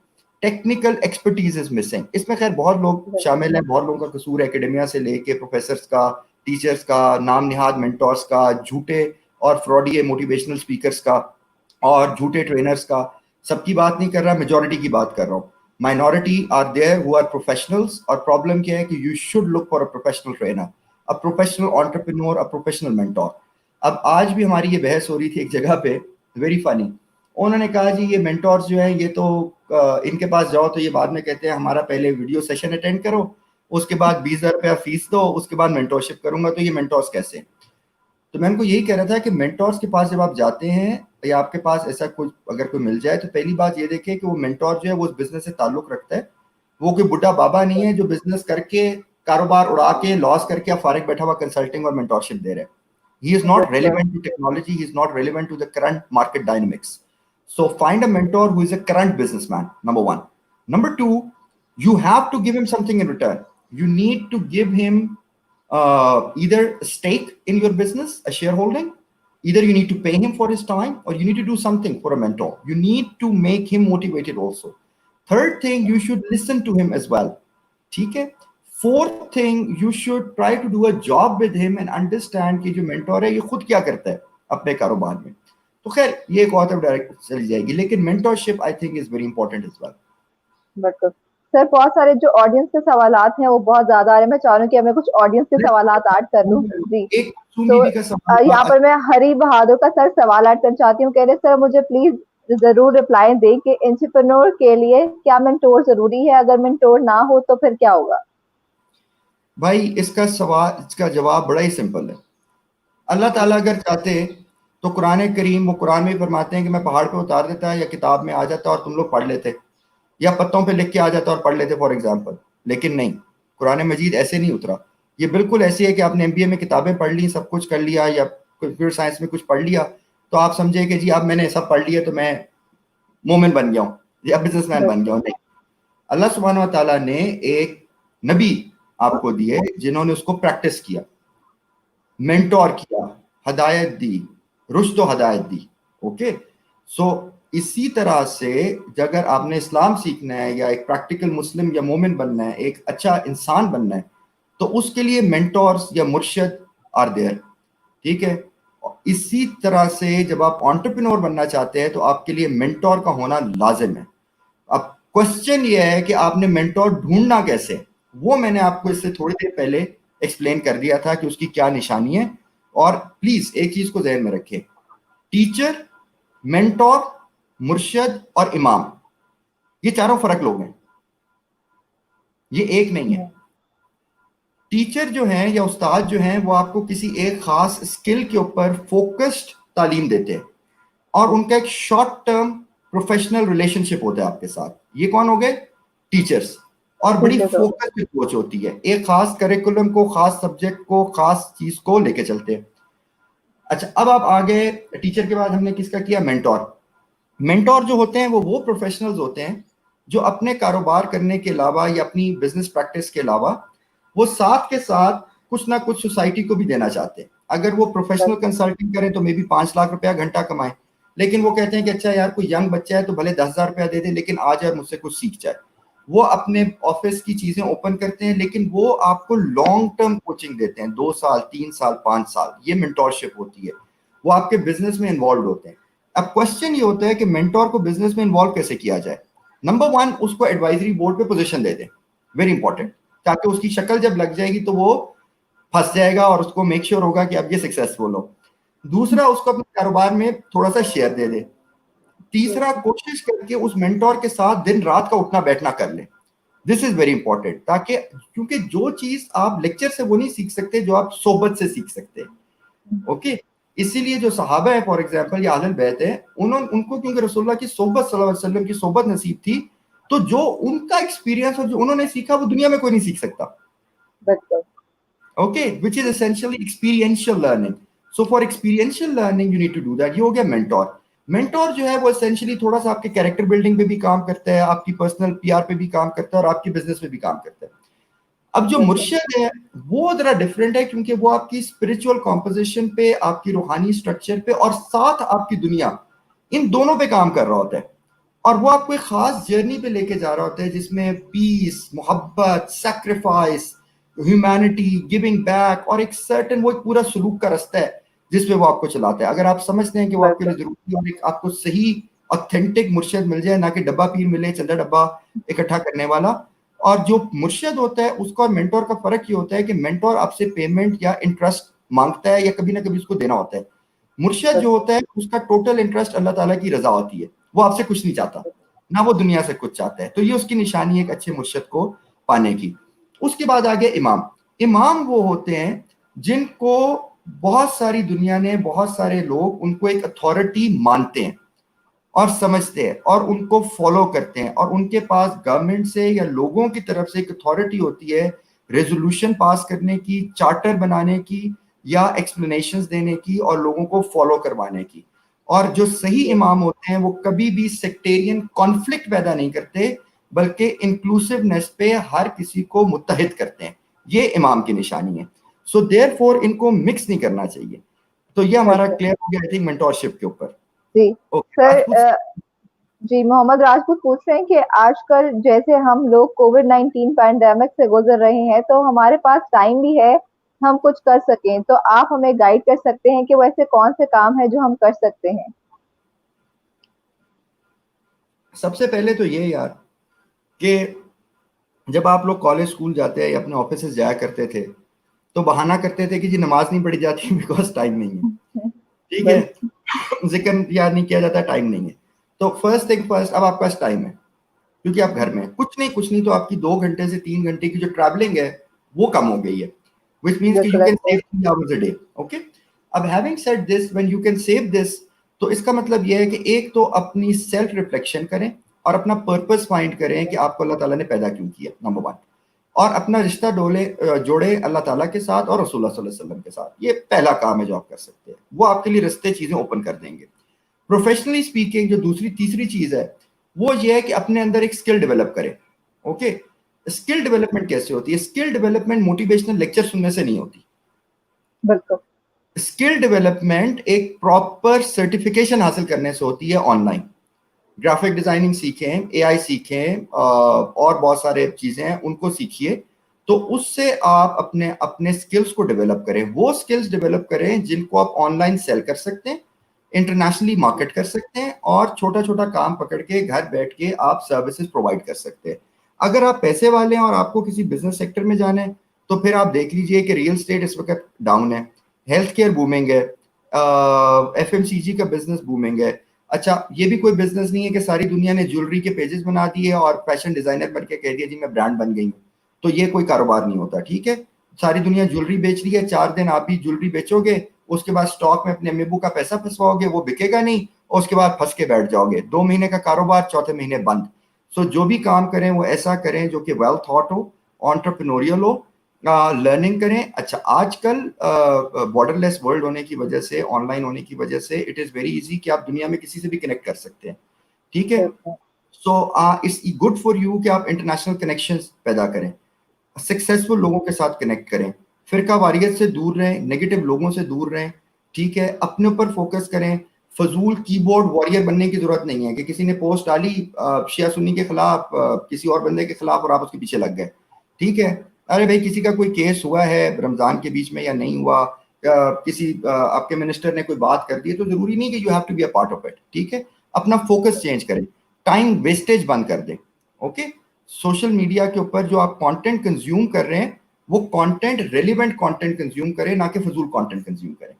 Speaker 2: technical expertise is missing. इसमें खैर बहुत लोग शामिल हैं, बहुत लोगों का कसूर है, एकेडमिया से लेके प्रोफेसर्स का, टीचर्स का, नाम निहाद मेंटोर्स का, झूठे और फ्रॉडी मोटिवेशनल स्पीकर्स का और झूठे ट्रेनर्स का. सबकी बात नहीं कर रहा, मेजॉरिटी की बात कर रहा हूँ. Minority are there who are professionals. और प्रॉब्लम क्या है कि you should look for a professional trainer, a professional entrepreneur, a professional mentor. अब आज भी हमारी ये बहस हो रही थी एक जगह पे, वेरी फनी. उन्होंने कहा जी ये मेंटोर्स जो हैं, ये तो इनके पास जाओ तो ये बाद में कहते हैं हमारा पहले वीडियो सेशन अटेंड करो, उसके बाद 20,000 रुपया फीस दो, उसके बाद मेंटोरशिप करूंगा. तो ये मेंटोर्स कैसे? तो मैं उनको यही कह रहा था कि मेंटोर्स के पास जब आप जाते हैं या आपके पास ऐसा कुछ अगर कोई मिल जाए, तो पहली बात ये देखें कि वो मेंटोर जो है वो उस बिजनेस से ताल्लुक रखता है. वो कोई बुढ़ा बाबा नहीं है जो बिजनेस करके, कारोबार उड़ा के, लॉस करके आप फारिग बैठा हुआ कंसल्टिंग और मेंटोरशिप दे रहे हैं. He is not relevant to technology. He is not relevant to the current market dynamics. So find a mentor who is a current businessman, number one. Number two, you have to give him something in return. You need to give him either a stake in your business, a shareholding. Either you need to pay him for his time or you need to do something for a mentor. You need to make him motivated also. Third thing, you should listen to him as well. ठीक है? Fourth thing, you should try to do a job with him and understand कि जो mentor है ये खुद क्या करता है अपने कारोबार में. तो खैर ये एक और डायरेक्ट चली जाएगी, लेकिन mentorship I think is very important as well.
Speaker 1: बिल्कुल सर, बहुत सारे जो ऑडियंस के सवालात हैं वो बहुत ज्यादा आ रहे हैं. मैं चाह रही हूँ कि मैं कुछ ऑडियंस के सवालात ऐड कर लूँ. जी,
Speaker 2: एक सुनीति का सवाल
Speaker 1: यहाँ पर मैं हरी बहादुर का सर सवाल ऐड करना चाहती हूँ. कह रहे सर मुझे प्लीज जरूर रिप्लाई दें कि एंटरप्रेन्योर के लिए क्या मेंटोर जरूरी है, अगर मेंटोर ना हो तो फिर क्या होगा?
Speaker 2: भाई इसका जवाब बड़ा ही सिंपल है। अल्लाह ताला अगर चाहते तो वो कुरान में फरमाते हैं कि मैं पहाड़ पे उतार देता या किताब में आ जाता और तुम लोग पढ़ लेते, या पत्तों पे लिख के आ जाता और पढ़ लेते फॉर एग्जाम्पल। लेकिन नहीं, कुरान मजीद ऐसे नहीं उतरा। ये बिल्कुल ऐसी है कि आपने एमबीए में किताबें पढ़ ली, सब कुछ कर लिया, या कंप्यूटर साइंस में कुछ पढ़ लिया, तो आप समझे कि जी अब मैंने सब पढ़ लिया तो मैं मोमिन बन गया हूँ या बिजनेसमैन बन गया हूँ। नहीं, अल्लाह सुब्हानहू व तआला ने एक नबी आपको दिए जिन्होंने उसको प्रैक्टिस किया, मेंटोर किया, हदायत दी, रुश्द व हदायत दी। ओके, सो इसी तरह से अगर आपने इस्लाम सीखना है या एक प्रैक्टिकल मुस्लिम या मोमिन बनना है, एक अच्छा इंसान बनना है, तो उसके लिए मेंटोर्स या मुर्शिद आर देयर। ठीक है, इसी तरह से जब आप एंटरप्रेन्योर बनना चाहते हैं तो आपके लिए मेंटोर का होना लाजिम है। अब क्वेश्चन ये है कि आपने मेंटोर ढूंढना कैसे, वो मैंने आपको इससे थोड़ी देर पहले एक्सप्लेन कर दिया था कि उसकी क्या निशानी है। और प्लीज एक चीज को ध्यान में रखें, टीचर, मेंटोर, मुर्शिद और इमाम, ये चारों फर्क लोग हैं, ये एक नहीं है। टीचर जो हैं या उस्ताद जो हैं वो आपको किसी एक खास स्किल के ऊपर फोकस्ड तालीम देते हैं और उनका एक शॉर्ट टर्म प्रोफेशनल रिलेशनशिप होता है आपके साथ। ये कौन हो गए? टीचर्स। और बड़ी फोकस्ड अप्रोच होती है, एक खास करिकुलम को, खास सब्जेक्ट को, खास चीज को लेके चलते हैं। अच्छा, अब आप आगे टीचर के बाद हमने किसका किया? मेंटोर। मेंटोर जो होते हैं वो प्रोफेशनल्स होते हैं जो अपने कारोबार करने के अलावा या अपनी बिजनेस प्रैक्टिस के अलावा वो साथ के साथ कुछ ना कुछ सोसाइटी को भी देना चाहते हैं। अगर वो प्रोफेशनल कंसल्टिंग करें तो मे बी 5 लाख रुपया घंटा कमाएं, लेकिन वो कहते हैं कि अच्छा यार कोई यंग बच्चा है तो भले 10,000 रुपया दे दे लेकिन आ जाए मुझसे कुछ सीख जाए। वो अपने ऑफिस की चीजें ओपन करते हैं, लेकिन वो आपको लॉन्ग टर्म कोचिंग देते हैं, 2 साल, 3 साल, 5 साल। ये मेंटोरशिप होती है, वो आपके बिजनेस में इन्वॉल्व होते हैं। अब क्वेश्चन ये होता है कि मेंटोर को बिजनेस में इन्वॉल्व कैसे किया जाए। नंबर 1, उसको एडवाइजरी बोर्ड पे पोजीशन दे दें, वेरी इंपॉर्टेंट, ताकि उसकी शक्ल जब लग जाएगी तो वो फंस जाएगा और उसको मेक श्योर होगा कि अब ये सक्सेसफुल हो। दूसरा, उसको अपने कारोबार में थोड़ा सा शेयर दे दे। तीसरा, कोशिश करके उस मेंटोर के साथ दिन रात का उठना बैठना कर ले। दिस इज वेरी इंपॉर्टेंट, ताकि क्योंकि जो चीज आप लेक्चर से वो नहीं सीख सकते जो आप सोबत से सीख सकते हैं। ओके, इसीलिए जो सहाबा है फॉर एग्जांपल या अहले बैत है, उनको क्योंकि रसूलुल्लाह की सोबत सल्लल्लाहु अलैहि वसल्लम की सोबत नसीब थी, तो जो उनका एक्सपीरियंस और जो उन्होंने सीखा वो दुनिया में कोई नहीं सीख सकता। Okay, which is essentially experiential learning. So for experiential learning you need to do that. ये हो गया मेंटोर। मेंटोर जो है वो एसेंशियली थोड़ा सा आपके कैरेक्टर बिल्डिंग पे भी काम करता है, आपकी पर्सनल पीआर पे भी काम करता है और आपकी बिजनेस पे भी काम करता है। अब जो मुर्शिद है वो जरा डिफरेंट है, क्योंकि वो आपकी स्पिरिचुअल कॉम्पोजिशन पे, आपकी रूहानी स्ट्रक्चर पे और साथ आपकी दुनिया, इन दोनों पे काम कर रहा होता है। और वो आपको एक खास जर्नी पे लेके जा रहा होता है जिसमें पीस, मोहब्बत, सैक्रिफाइस, ह्यूमैनिटी, गिविंग बैक और एक सर्टेन वो एक पूरा सलूक का रास्ता है जिसपे वो आपको चलाता है। अगर आप समझते हैं कि वो आपके लिए जरूरी और एक आपको सही ऑथेंटिक मुर्शिद मिल जाए, ना कि डब्बा पीर मिले, चंदा डब्बा इकट्ठा करने वाला। और जो मुर्शिद होता है उसका और मेंटोर का फर्क ये होता है कि मेंटोर आपसे पेमेंट या इंटरेस्ट मांगता है या कभी ना कभी उसको देना होता है। मुर्शिद जो होता है उसका टोटल इंटरेस्ट अल्लाह ताला की रजा होती है, वो आपसे कुछ नहीं चाहता, ना वो दुनिया से कुछ चाहता है। तो ये उसकी निशानी है एक अच्छे मुर्शिद को पाने की। उसके बाद आ गया इमाम। इमाम वो होते हैं जिनको बहुत सारी दुनिया ने, बहुत सारे लोग उनको एक अथॉरिटी मानते हैं और समझते हैं और उनको फॉलो करते हैं, और उनके पास गवर्नमेंट से या लोगों की तरफ से एक अथॉरिटी होती है रेजोल्यूशन पास करने की, चार्टर बनाने की या एक्सप्लेनेशंस देने की और लोगों को फॉलो करवाने की। और जो सही इमाम होते हैं वो कभी भी सेक्टेरियन कॉन्फ्लिक्ट पैदा नहीं करते, बल्कि इंक्लूसिवनेस पे हर किसी को मुत्तहिद करते हैं। ये इमाम की निशानी है। सो देयरफॉर इनको मिक्स नहीं करना चाहिए। तो ये हमारा क्लियर हो गया आई थिंक मेंटोरशिप के ऊपर।
Speaker 1: जी सर, जी मोहम्मद राजपूत पूछ रहे हैं कि आजकल जैसे हम लोग कोविड-19 पैंडेमिक से गुजर रहे हैं तो हमारे पास टाइम भी है हम कुछ कर सकें, तो आप हमें गाइड कर सकते हैं कि वैसे कौन से काम है जो हम कर सकते हैं?
Speaker 2: सबसे पहले तो ये यार कि जब आप लोग कॉलेज स्कूल जाते हैं या अपने ऑफिस से जाया करते थे तो बहाना करते थे कि जी नमाज नहीं पढ़ी जाती बिकॉज टाइम नहीं है। ठीक है, जिक्र याद नहीं किया जाता, टाइम नहीं है। तो फर्स्ट थिंग फर्स्ट, अब आपके पास टाइम है क्योंकि आप घर में हैं। कुछ नहीं तो आपकी 2 घंटे से 3 घंटे की जो ट्रैवलिंग है वो कम हो गई है, which means कि you
Speaker 1: बिल्कुल
Speaker 2: can
Speaker 1: ऐसे।
Speaker 2: save 3 hours a day. Okay? अब having said this, when you can save this, तो इसका मतलब ये है कि एक तो अपनी सेल्फ रिफ्लेक्शन करें और अपना पर्पस फाइंड करें कि आपको अल्लाह ताला ने पैदा क्यों किया, नंबर 1, और अपना रिश्ता जोड़े अल्लाह ताला के साथ और रसूलुल्लाह सल्लल्लाहु अलैहि वसल्लम के साथ। ये पहला काम है जो आप कर सकते हैं, वो आपके लिए रास्ते चीजें ओपन कर देंगे। प्रोफेशनली स्पीकिंग जो तीसरी चीज है वो ये है कि अपने अंदर एक स्किल डेवलप करें। ओके, स्किल डेवलपमेंट कैसे होती है? स्किल डेवलपमेंट मोटिवेशनल लेक्चर सुनने से नहीं होती।
Speaker 1: बिल्कुल।
Speaker 2: स्किल डेवलपमेंट एक प्रॉपर सर्टिफिकेशन हासिल करने से होती है। ऑनलाइन ग्राफिक डिजाइनिंग सीखें, एआई सीखें, और बहुत सारे चीजें हैं उनको सीखिए, तो उससे आप अपने अपने स्किल्स को डेवलप करें। वो स्किल्स डेवलप करें जिनको आप ऑनलाइन सेल कर सकते हैं, इंटरनेशनली मार्केट कर सकते हैं, और छोटा छोटा काम पकड़ के घर बैठ के आप सर्विसेज प्रोवाइड कर सकते हैं। अगर आप पैसे वाले हैं और आपको किसी बिजनेस सेक्टर में जाना है तो फिर आप देख लीजिए कि रियल एस्टेट इस वक्त डाउन है, हेल्थ केयर बूमिंग है, एफएमसीजी का बिजनेस बूमिंग है। अच्छा, ये भी कोई बिजनेस नहीं है कि सारी दुनिया ने ज्वेलरी के पेजेस बना दिए और फैशन डिजाइनर बन के कह दिया जी मैं ब्रांड बन गई हूँ, तो ये कोई कारोबार नहीं होता। ठीक है, सारी दुनिया ज्वेलरी बेच रही है, 4 दिन आप भी ज्वेलरी बेचोगे, उसके बाद स्टॉक में अपने अम्मी का पैसा फंसवाओगे, वो बिकेगा नहीं, और उसके बाद फंस के बैठ जाओगे। 2 महीने का कारोबार, चौथे महीने बंद। सो जो भी काम करें वो ऐसा करें जो कि वेल थॉट हो, एंटरप्रेन्योरियल हो, लर्निंग करें। अच्छा, आजकल बॉर्डरलेस वर्ल्ड होने की वजह से, ऑनलाइन होने की वजह से इट इज वेरी इजी कि आप दुनिया में किसी से भी कनेक्ट कर सकते हैं। ठीक है, so it's good for you कि आप इंटरनेशनल कनेक्शंस पैदा करें, सक्सेसफुल लोगों के साथ कनेक्ट करें, फिरका वारियत से दूर रहें, नेगेटिव लोगों से दूर रहें। ठीक है, अपने ऊपर फोकस करें। फजूल कीबोर्ड वॉरियर बनने की जरूरत नहीं है कि किसी ने पोस्ट डाली शिया सुन्नी के खिलाफ, किसी और बंदे के खिलाफ, और आप उसके पीछे लग गए। ठीक है, अरे भाई किसी का कोई केस हुआ है रमजान के बीच में या नहीं हुआ, किसी आपके मिनिस्टर ने कोई बात कर दी, तो जरूरी नहीं कि you have to be a part of it. ठीक है, अपना फोकस चेंज करें, टाइम वेस्टेज बंद कर दें। ओके, सोशल मीडिया के ऊपर जो आप कंटेंट कंज्यूम कर रहे हैं वो कंटेंट रेलिवेंट कंटेंट कंज्यूम करें, ना कि फजूल कंटेंट कंज्यूम करें।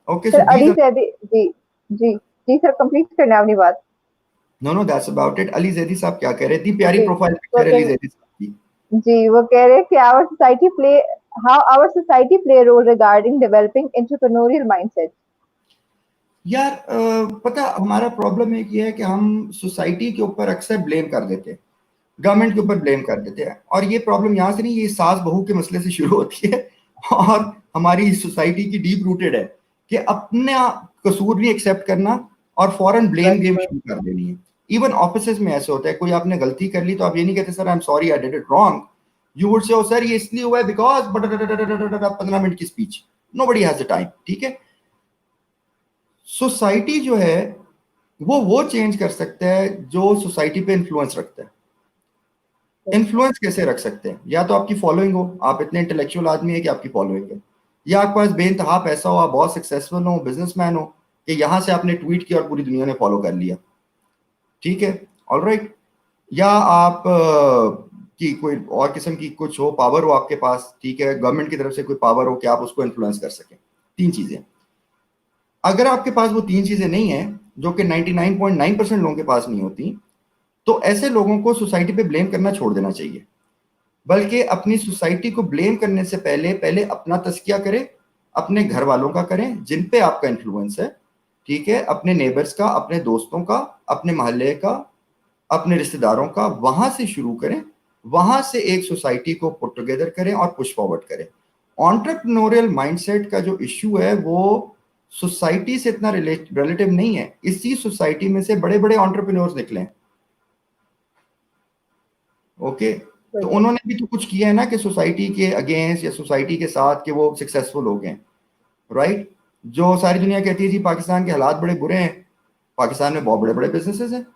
Speaker 2: Okay,
Speaker 1: sir
Speaker 2: so
Speaker 1: Ali
Speaker 2: these are
Speaker 1: Zaidi ji जी जी सर, कंप्लीट करना अपनी बात।
Speaker 2: No that's about it. Ali Zaidi साहब क्या कह रहे थे? प्यारी
Speaker 1: जी
Speaker 2: प्रोफाइल
Speaker 1: वो
Speaker 2: पिक्चर अली जैदी साहब की।
Speaker 1: जी वो कह रहे हैं कि how our society play a role regarding developing entrepreneurial mindset.
Speaker 2: यार पता हमारा प्रॉब्लम एक ये है कि हम सोसाइटी के ऊपर अक्सर ब्लेम कर देते हैं, गवर्नमेंट के ऊपर ब्लेम कर देते हैं, और ये प्रॉब्लम यहाँ से नहीं, ये सास बहू के मसले से शुरू होती है और हमारी सोसाइटी की डीप रूटेड है कि अपना कसूर नहीं एक्सेप्ट करना और फॉरन ब्लेम गेम शुरू कर देनी है। इवन ऑफिस में ऐसे होता है, कोई आपने गलती कर ली तो आप ये नहीं कहते sir I am sorry I did it wrong, you would say oh sir ये इसलिए हुआ है बिकॉज 15 मिनट की speech, nobody has the time. ठीक है, सोसाइटी जो है वो चेंज कर सकता है जो सोसाइटी पे इन्फ्लुएंस रखता है। इन्फ्लुएंस कैसे रख सकते हैं? या तो आपकी फॉलोइंग हो, आप इतने इंटेलेक्चुअल आदमी है कि आपकी फॉलोइंग है, या आपके पास बेइंतहा पैसा हो, आप बहुत सक्सेसफुल हो, बिजनेसमैन हो, कि यहां से आपने ट्वीट किया और पूरी दुनिया ने फॉलो कर लिया। ठीक है, ऑलराइट, या आप की कोई और किस्म की कुछ हो, पावर हो आपके पास। ठीक है, गवर्नमेंट की तरफ से कोई पावर हो कि आप उसको इन्फ्लुएंस कर सकें। 3 चीजें। अगर आपके पास वो 3 चीजें नहीं है, जो कि 99.9% लोगों के पास नहीं होती, तो ऐसे लोगों को सोसाइटी पे ब्लेम करना छोड़ देना चाहिए, बल्कि अपनी सोसाइटी को ब्लेम करने से पहले अपना तस्किया करें, अपने घर वालों का करें जिन पे आपका इन्फ्लुएंस है। ठीक है, अपने नेबर्स का, अपने दोस्तों का, अपने मोहल्ले का, अपने रिश्तेदारों का, वहां से शुरू करें, वहां से एक सोसाइटी को पुट टुगेदर करें और पुश फॉरवर्ड करें। एंटरप्रेन्योरियल माइंडसेट का जो इश्यू है वो सोसाइटी से इतना रिलेटिव नहीं है, इसी सोसाइटी में से बड़े बड़े एंटरप्रेन्योर्स निकले हैं। ओके, तो उन्होंने भी तो कुछ किया है ना कि सोसाइटी के अगेंस्ट या सोसाइटी के साथ कि वो सक्सेसफुल हो गए, राइट। जो सारी दुनिया कहती है जी पाकिस्तान के हालात बड़े बुरे हैं, पाकिस्तान में बहुत बड़े बड़े बिजनेसेस हैं।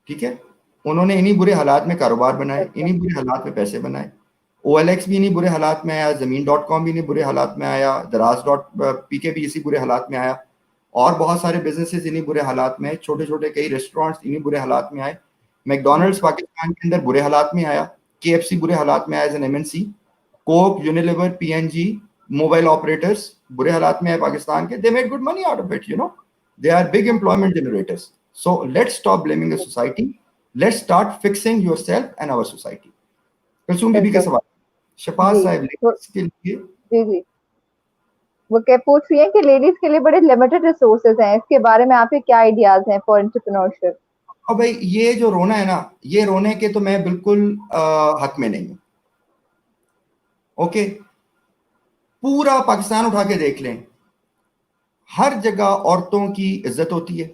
Speaker 2: ठीक है, उन्होंने इन्हीं बुरे हालात में कारोबार बनाए, इन्हीं बुरे हालात में पैसे बनाए। OLX भी इन्हीं बुरे हालात में आया, Zameen.com भी इन्हीं बुरे हालात में आया, Daraz.pk भी इसी बुरे हालात में आया, और बहुत सारे बिजनेसेस इन्हीं बुरे हालात में, छोटे छोटे कई रेस्टोरेंट्स इन्हीं बुरे हालात में आए। मैकडोनल्ड्स पाकिस्तान के अंदर बुरे हालात में आया, KFC बुरे हालात में आया as an MNC, Coke, Unilever, PNG, mobile operators बुरे हालात में आए पाकिस्तान के, they made good money out of it, you know, they are big employment generators. So let's stop blaming the society, let's start fixing yourself and our society. Kulsoom Bibi का सवाल, शफाज
Speaker 1: जी
Speaker 2: साहब ladies के लिए
Speaker 1: जी जी वो क्या पूछ रही है कि लेडीज के लिए बड़े लिमिटेड रिसोर्सेज हैं, इसके बारे में आपके क्या आइडियाज हैं फॉर एंटरप्रेन्योरशिप?
Speaker 2: और भाई ये जो रोना है ना, ये रोने के तो मैं बिल्कुल हक में नहीं हूं. ओके, पूरा पाकिस्तान उठा के देख लें, हर जगह औरतों की इज्जत होती है.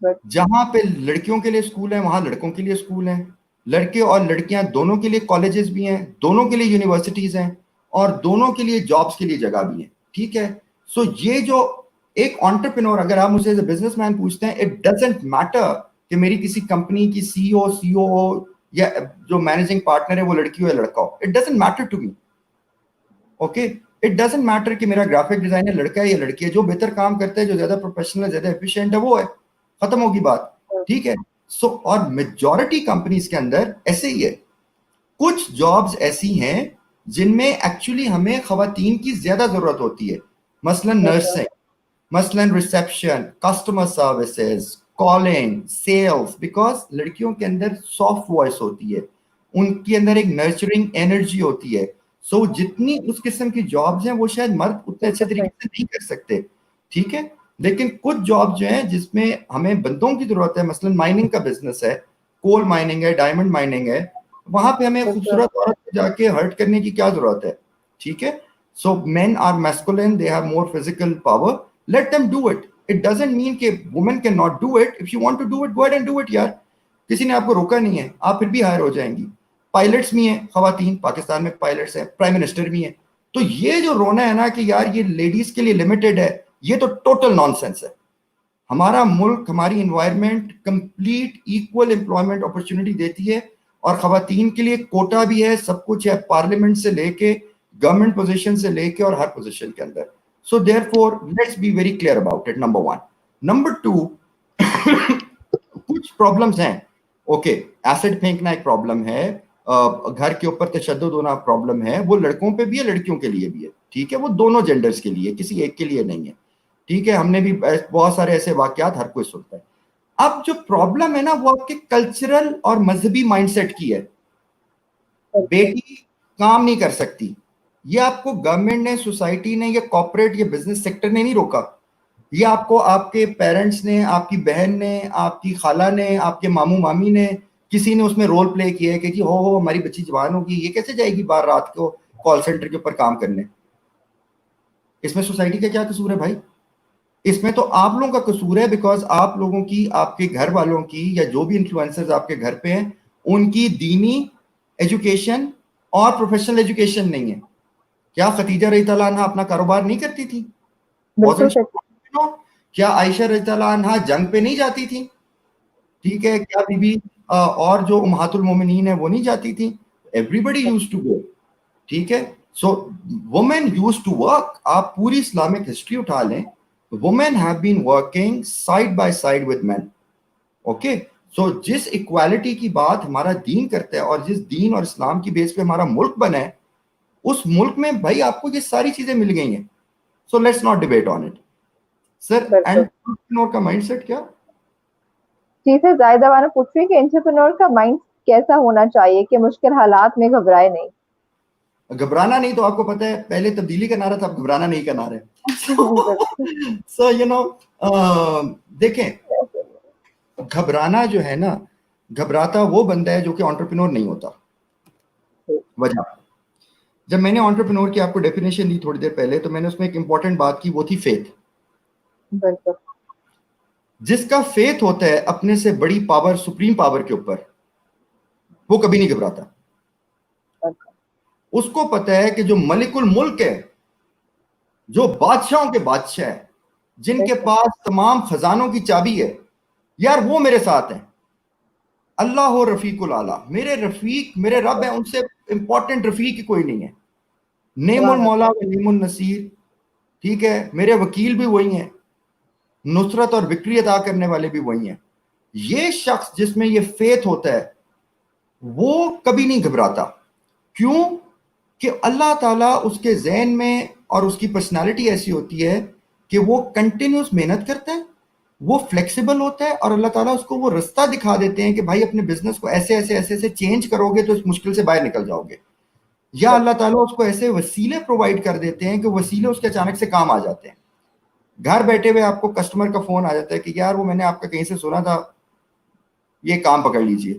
Speaker 2: जहां पे लड़कियों के लिए स्कूल है वहां लड़कों के लिए स्कूल हैं, लड़के और लड़कियां दोनों के लिए कॉलेजेस भी हैं, दोनों के लिए यूनिवर्सिटीज हैं, और दोनों के लिए जॉब्स के लिए जगह भी है. ठीक है, सो ये जो एक एंटरप्रेन्योर, अगर आप मुझसे एज ए बिजनेसमैन पूछते हैं, इट डजंट मैटर कि मेरी किसी कंपनी की सीईओ सीओओ या जो मैनेजिंग पार्टनर है वो लड़की हो या लड़का हो, it doesn't matter to me. Okay, it doesn't matter कि मेरा ग्राफिक डिजाइनर लड़का है या लड़की है, जो बेहतर काम करता है, जो ज्यादा प्रोफेशनल, ज्यादा एफिशिएंट है, वो है, खत्म होगी बात. ठीक है, सो और मेजॉरिटी कंपनीज के अंदर ऐसे ही है. कुछ जॉब्स ऐसी हैं जिनमें एक्चुअली हमें खवातीन की ज्यादा जरूरत होती है, मसलन नर्सिंग, मसलन reception, customer services, calling, sales, because लड़कियों के अंदर सॉफ्ट वॉइस होती है, उनके अंदर एक नर्चरिंग एनर्जी होती है. सो जितनी उस किस्म की जॉब्स हैं वो शायद मर्द उतने अच्छे तरीके से नहीं कर सकते. ठीक है, लेकिन कुछ जॉब जो है जिसमें हमें बंदों की जरूरत है, मसलन माइनिंग का बिजनेस है, कोल माइनिंग है, डायमंड माइनिंग है, वहां पे हमें खूबसूरत औरत को जाके हर्ट करने की क्या जरूरत है. ठीक है, so men are masculine, they have more physical power, let them do it. It doesn't mean कि women can not do it. If you want to do it, go ahead and do it यार, किसी ने आपको रोका नहीं है, आप फिर भी हायर हो जाएंगी. पायलट्स भी हैं खवातीन, पाकिस्तान में पायलट्स हैं, प्राइम मिनिस्टर भी हैं. तो ये जो रोना है ना कि यार ये लेडीज के लिए लिमिटेड है, ये तो टोटल नॉनसेंस है. हमारा मुल्क, हमारी environment complete equal employment opportunity देती है, और खवातीन के लिए कोटा भी है, सब कुछ है, पार्लियामेंट से लेके गवर्नमेंट पोजीशन से लेके और हर पोजीशन के अंदर. So therefore let's be very clear about it, number 1. Number 2, कुछ प्रॉब्लम्स हैं. ओके, एसिड फेंकना एक प्रॉब्लम है, घर के ऊपर तशद्दुद होना प्रॉब्लम है, वो लड़कों पे भी है, लड़कियों के लिए भी है. ठीक है, वो दोनों जेंडर्स के लिए, किसी एक के लिए नहीं है. ठीक है, हमने भी बहुत सारे ऐसे वाकयात हर कोई सुनता है. अब जो प्रॉब्लम है ना वो आपके कल्चरल और मजहबी माइंडसेट की है. बेटी काम नहीं कर सकती, ये आपको गवर्नमेंट ने, सोसाइटी ने, या कॉर्पोरेट या बिजनेस सेक्टर ने नहीं रोका. ये आपको आपके पेरेंट्स ने, आपकी बहन ने, आपकी खाला ने, आपके मामू मामी ने, किसी ने उसमें रोल प्ले किया है कि जी हो हमारी बच्ची जवान होगी, ये कैसे जाएगी बाहर रात को कॉल सेंटर के ऊपर काम करने. इसमें सोसाइटी का क्या कसूर है भाई? इसमें तो आप लोगों का कसूर है, बिकॉज आप लोगों की, आपके घर वालों की, या जो भी इन्फ्लुएंसर्स आपके घर पे हैं, उनकी दीनी एजुकेशन और प्रोफेशनल एजुकेशन नहीं है. क्या खदीजा रज़ी अल्लाह अन्हा अपना कारोबार नहीं करती थी? क्या आयशा रज़ी अल्लाह अन्हा जंग पे नहीं जाती थी? ठीक है, क्या बीबी और जो उम्महातुल मोमिनीन है वो नहीं जाती थी? Everybody used to go. ठीक है, so women used to work. आप पूरी इस्लामिक हिस्ट्री उठा लें, women have been working side by side with men. Okay, so जिस इक्वालिटी की बात हमारा दीन करता है और जिस दीन और इस्लाम की बेस पे हमारा मुल्क बना है, उस मुल्क में भाई आपको ये सारी चीजें मिल गई हैं. So let's not debate on it. Sir, entrepreneur का माइंडसेट क्या?
Speaker 1: जी सर, जाहिदा बानो पूछ रही है कि एंटरप्रेन्योर का माइंड कैसा होना चाहिए कि मुश्किल हालात में घबराए नहीं.
Speaker 2: घबराना नहीं, तो आपको पता है पहले तब्दीली का नारा था, अब घबराना नहीं का नारा है. So you know, देखें, घबराना जो है ना, घबराता वो बंदा है जो कि एंटरप्रेन्योर नहीं होता. वजह, जब मैंने एंटरप्रेन्योर की आपको डेफिनेशन दी थोड़ी देर पहले, तो मैंने उसमें एक इंपॉर्टेंट बात की, वो थी फेथ. जिसका फेथ होता है अपने से बड़ी पावर, सुप्रीम पावर के ऊपर, वो कभी नहीं घबराता. उसको पता है कि जो मलिकुल मुल्क है, जो बादशाहों के बादशाह है, जिनके पास तमाम खजानों की चाबी है, यार वो मेरे साथ हैं. अल्लाह हो रफीकुल आला, मेरे रफीक, मेरे रब है, उनसे इंपॉर्टेंट रफीक कोई नहीं है. नेमुल मौला व नेमुल नसीर. ठीक है, मेरे वकील भी वही हैं, नुसरत और विक्री अता करने वाले भी वही हैं. ये शख्स जिसमें ये फेथ होता है वो कभी नहीं घबराता. क्यों? कि अल्लाह ताला उसके ज़हन में और उसकी पर्सनालिटी ऐसी होती है कि वो कंटिन्यूस मेहनत करता है, وہ فلیکسیبل ہوتا ہے اور اللہ تعالیٰ اس کو وہ رستہ دکھا دیتے ہیں کہ بھائی اپنے بزنس کو ایسے ایسے ایسے ایسے چینج کرو گے تو اس مشکل سے باہر نکل جاؤ گے. یا اللہ تعالیٰ اس کو ایسے وسیلے پرووائڈ کر دیتے ہیں کہ وسیلے اس کے اچانک سے کام آ جاتے ہیں. گھر بیٹھے ہوئے آپ کو کسٹمر کا فون آ جاتا ہے کہ یار وہ میں نے آپ کا کہیں سے سنا تھا, یہ کام پکڑ لیجئے.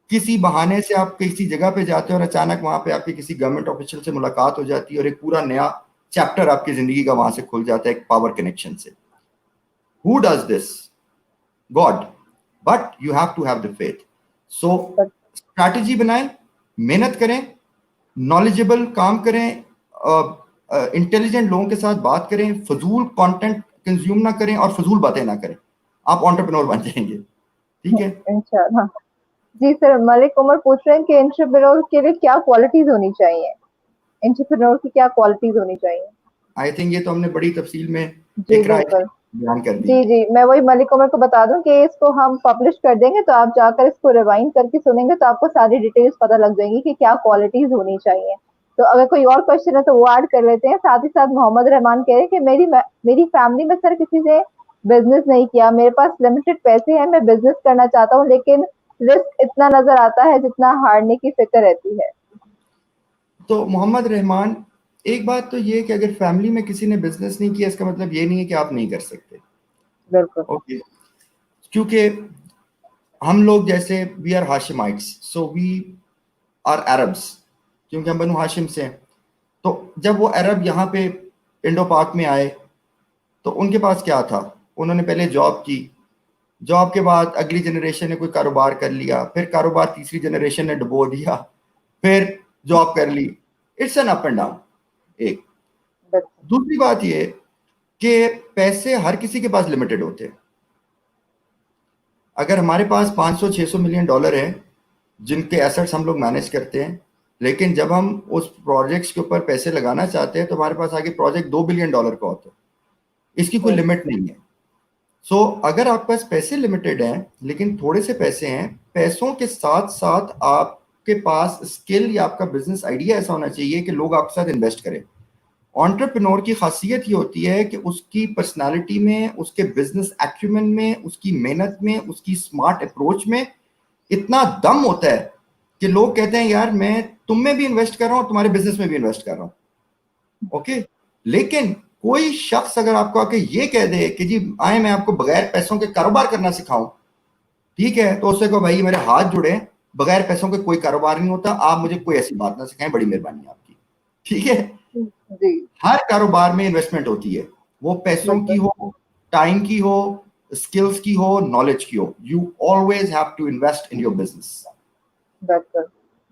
Speaker 2: کسی بہانے سے آپ کسی جگہ پہ جاتے ہیں اور اچانک وہاں پہ آپ کی کسی گورنمنٹ آفیشل سے ملاقات ہو جاتی ہے اور ایک پورا نیا چیپٹر آپ کی زندگی کا وہاں سے کھل جاتا ہے ایک پاور کنیکشن سے. Who does this? God. But you have to have the faith. So strategy بنائیں, محنت کریں, نالجبل کام کریں, انٹیلیجنٹ لوگوں کے ساتھ بات کریں, فضول کانٹینٹ کنزیوم نہ کریں اور فضول باتیں نہ کریں, آپ انٹرپرینور بن جائیں گے. ٹھیک ہے,
Speaker 1: انشاءاللہ. جی سر, ملک عمر پوچھ رہے ہیں کہ انٹرپرینور کے لیے کیا کوالٹیز ہونی چاہیے, انٹرپرینور کی کیا کوالٹیز ہونی چاہیے؟
Speaker 2: آئی تھنک یہ تو ہم نے بڑی تفصیل میں
Speaker 1: جی
Speaker 2: اقرا
Speaker 1: بالکل.
Speaker 2: بیان کر دی.
Speaker 1: جی جی, میں وہی ملک عمر کو بتا دوں کہ اس کو ہم پبلش کر دیں گے, تو آپ جا کر اس کو ریوائنڈ کر کے سنیں گے تو آپ کو ساری ڈیٹیلز پتہ لگ جائیں گی کہ کیا کوالٹیز ہونی چاہیے. تو اگر کوئی اور کوشچن ہے تو وہ ایڈ کر لیتے ہیں. ساتھ ہی ساتھ محمد رحمان کہہ رہے ہیں کہ میری فیملی میں سر کسی نے بزنس نہیں کیا, میرے پاس لمیٹڈ پیسے ہیں, میں بزنس کرنا چاہتا ہوں لیکن رسک اتنا نظر آتا ہے جتنا ہارنے کی فکر رہتی ہے.
Speaker 2: تو محمد رحمان, ایک بات تو یہ کہ اگر فیملی میں کسی نے بزنس نہیں کیا اس کا مطلب یہ نہیں ہے کہ آپ نہیں کر سکتے.
Speaker 1: بالکل.
Speaker 2: اوکے, کیونکہ ہم لوگ جیسے we are Hashemites, so we are Arabs, کیونکہ ہم بنو ہاشم سے ہیں. تو جب وہ عرب یہاں پہ انڈو پاک میں آئے تو ان کے پاس کیا تھا, انہوں نے پہلے جاب کی, جاب کے بعد اگلی جنریشن نے کوئی کاروبار کر لیا, پھر کاروبار تیسری جنریشن نے ڈبو دیا, پھر جاب کر لی. It's an up and down. ایک دوسری بات یہ کہ پیسے ہر کسی کے پاس لمیٹڈ ہوتے ہیں. اگر ہمارے پاس 500-600 ملین ڈالر ہیں جن کے ایسٹس ہم لوگ مینیج کرتے ہیں, لیکن جب ہم اس پروجیکٹس کے اوپر پیسے لگانا چاہتے ہیں تو ہمارے پاس آگے پروجیکٹ 2 بلین ڈالر کا ہوتا ہے, اس کی کوئی لمٹ نہیں ہے. سو اگر آپ کے پاس پیسے لمیٹڈ ہیں لیکن تھوڑے سے پیسے ہیں, پیسوں کے ساتھ ساتھ آپ کے پاس اسکل یا آپ کا بزنس آئیڈیا ایسا ہونا چاہیے کہ لوگ آپ کے ساتھ انویسٹ کریں. انٹرپرینور کی خاصیت یہ ہوتی ہے کہ اس کی پرسنالٹی میں, اس کے بزنس ایکومن میں, اس کی محنت میں, اس کی اسمارٹ اپروچ میں اتنا دم ہوتا ہے کہ لوگ کہتے ہیں یار میں تم میں بھی انویسٹ کر رہا ہوں, تمہارے بزنس میں بھی انویسٹ کر رہا ہوں. اوکے, لیکن کوئی شخص اگر آپ کو آ کے یہ کہہ دے کہ جی آئے میں آپ کو بغیر پیسوں کے کاروبار کرنا سکھاؤں, ٹھیک ہے, تو اس سے کہو بھائی میرے ہاتھ جڑے, بغیر پیسوں کے کوئی کاروبار نہیں ہوتا, آپ مجھے کوئی ایسی بات نہ سکھائیں, بڑی مہربانی آپ کی. ٹھیک ہے,
Speaker 1: جی
Speaker 2: ہر کاروبار میں انویسٹمنٹ ہوتی ہے, وہ پیسوں کی ہو, ٹائم کی ہو, اسکلز کی ہو, نالج کی ہو. You always have to invest in your business.
Speaker 1: بالکل.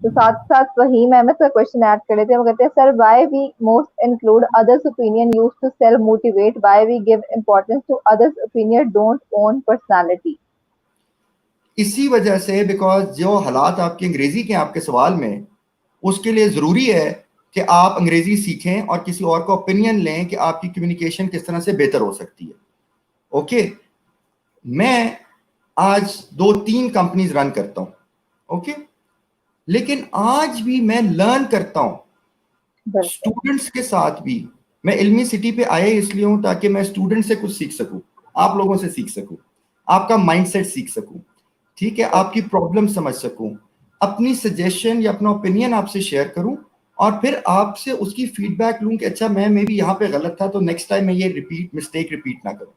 Speaker 1: تو ساتھ ساتھ فہیم احمد کا کوشچن ایڈ کر لیتے ہیں. وہ کہتے ہیں sir why we most include others opinion use to self motivate, why we give importance to others opinion don't own personality.
Speaker 2: اسی وجہ سے بیکاز جو حالات آپ کے انگریزی کے آپ کے سوال میں, اس کے لیے ضروری ہے کہ آپ انگریزی سیکھیں اور کسی اور کا اوپینین لیں کہ آپ کی کمیونیکیشن کس طرح سے بہتر ہو سکتی ہے. اوکے, میں آج 2-3 کمپنیز رن کرتا ہوں, اوکے, لیکن آج بھی میں لرن کرتا ہوں اسٹوڈنٹس کے ساتھ بھی. میں علمی سٹی پہ آیا اس لیے ہوں تاکہ میں اسٹوڈنٹ سے کچھ سیکھ سکوں, آپ لوگوں سے سیکھ سکوں, آپ کا مائنڈ سیٹ سیکھ سکوں, ٹھیک ہے, آپ کی پرابلم سمجھ سکوں, اپنی سجیشن یا اپنا اوپینین آپ سے شیئر کروں, اور پھر آپ سے اس کی فیڈ بیک لوں کہ اچھا میں بھی یہاں پہ غلط تھا تو نیکسٹ ٹائم میں یہ مسٹیک ریپیٹ نہ کروں.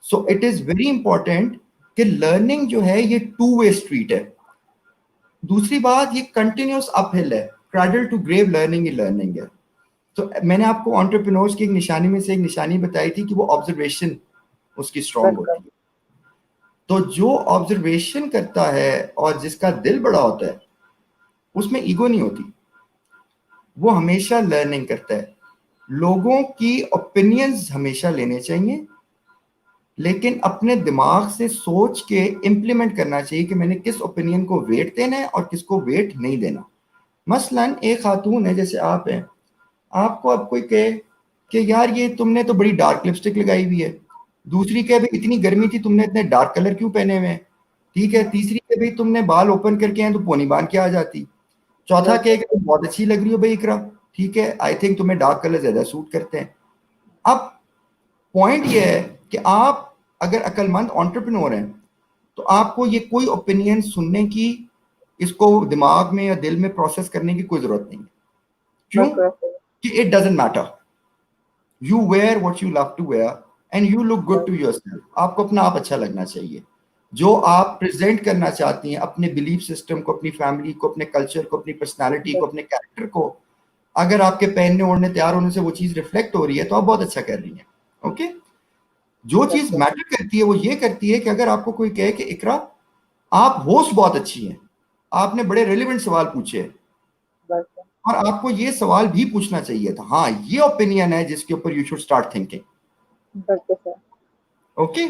Speaker 2: So it is very important کہ لرننگ جو ہے یہ 2 وے اسٹریٹ ہے. دوسری بات یہ کنٹینیوس اپ ہل ہے, کریڈل ٹو گریو لرننگ ہی لرننگ ہے. تو میں نے آپ کو انٹرپرینورس کی ایک نشانی میں سے ایک نشانی بتائی تھی کہ وہ آبزرویشن اس کی اسٹرانگ ہوتی ہے. تو جو آبزرویشن کرتا ہے اور جس کا دل بڑا ہوتا ہے اس میں ایگو نہیں ہوتی, وہ ہمیشہ لرننگ کرتا ہے. لوگوں کی اوپینینز ہمیشہ لینے چاہیے, لیکن اپنے دماغ سے سوچ کے امپلیمنٹ کرنا چاہیے کہ میں نے کس اوپینین کو ویٹ دینا ہے اور کس کو ویٹ نہیں دینا. مثلاً ایک خاتون ہے جیسے آپ ہیں, آپ کو اب کوئی کہے کہ یار یہ تم نے تو بڑی ڈارک لپسٹک لگائی ہوئی ہے, دوسری کہ بھائی اتنی گرمی تھی تم نے اتنے ڈارک کلر کیوں پہنے ہوئے ہیں, ٹھیک ہے, تیسری کہ بھائی تم نے بال اوپن کر کے ہیں تو پونی باندھ کے آ جاتی, چوتھا کہ تم بہت اچھی لگ رہی ہو بھائی اقرا, ٹھیک ہے, آئی تھنک تمہیں ڈارک کلر زیادہ سوٹ کرتے ہیں. اب پوائنٹ یہ ہے کہ آپ اگر عقل مند انٹرپرینور ہیں تو آپ کو یہ کوئی اوپینین سننے کی، اس کو دماغ میں یا دل میں پروسیس کرنے کی کوئی ضرورت نہیں ہے. کیوں کہ it doesn't matter. You wear what you love to wear and you look good to yourself. آپ کو اپنا آپ اچھا لگنا چاہیے. جو آپ پریزنٹ کرنا چاہتی ہیں اپنے بلیف سسٹم کو، اپنی فیملی کو، اپنے کلچر کو، اپنی پرسنالٹی کو، اپنے کیریکٹر کو، اگر آپ کے پہننے اوڑھنے تیار ہونے سے وہ چیز ریفلیکٹ ہو رہی ہے تو آپ بہت اچھا کر رہی ہیں. اوکے. جو چیز میٹر کرتی ہے وہ یہ کرتی ہے کہ اگر آپ کو کوئی کہے کہ اقرا آپ ہوسٹ بہت اچھی ہیں، آپ نے بڑے ریلیونٹ سوال پوچھے، اور آپ کو یہ سوال بھی پوچھنا چاہیے تھا، ہاں یہ اوپینین ہے جس کے اوپر you should start thinking. Okay.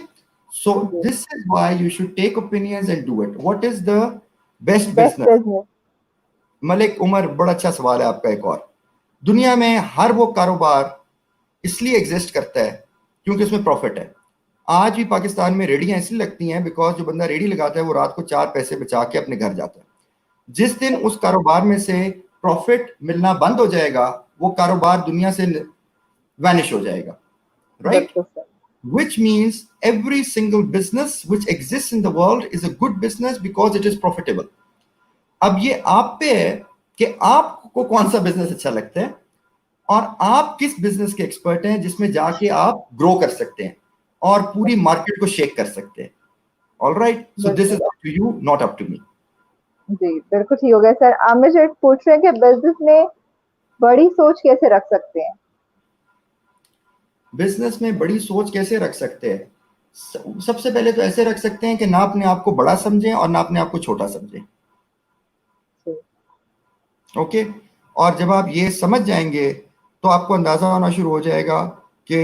Speaker 2: So this is why you should take opinions and do it. What is the best business? Malik Umar, بڑا اچھا سوال ہے آپ کا. ایک اور، دنیا میں ہر وہ کاروبار اس لیے ایگزسٹ کرتا ہے کیونکہ اس میں پروفٹ ہے. آج بھی پاکستان میں ریڑیاں اس لیے لگتی ہیں بیکاز جو بندہ ریڑی لگاتا ہے وہ رات کو 4 پیسے بچا کے اپنے گھر جاتا ہے. جس دن اس کاروبار میں سے پروفٹ ملنا بند ہو جائے گا وہ کاروبار دنیا سے وینش ہو جائے گا. Right? which means every single business which exists in the world is a good business because it is profitable. اب یہ آپ پہ ہے کہ آپ کو کون سا بزنس اچھا لگتا ہے اور آپ کس بزنس کے ایکسپرٹ ہیں جس میں جا کے آپ گرو کر سکتے ہیں اور پوری مارکیٹ کو شیک کر سکتے ہیں. All right? So this is up to you, not up to me.
Speaker 1: جی بالکل ٹھیک ہو گیا سر. عامر جو پوچھ رہے ہیں کہ بزنس میں بڑی سوچ کیسے رکھ سکتے ہیں؟
Speaker 2: بزنس میں بڑی سوچ کیسے رکھ سکتے ہیں؟ سب سے پہلے تو ایسے رکھ سکتے ہیں کہ نہ اپنے آپ کو بڑا سمجھیں اور نہ اپنے آپ کو چھوٹا سمجھیں. اوکے. اور جب آپ یہ سمجھ جائیں گے تو آپ کو اندازہ ہونا شروع ہو جائے گا کہ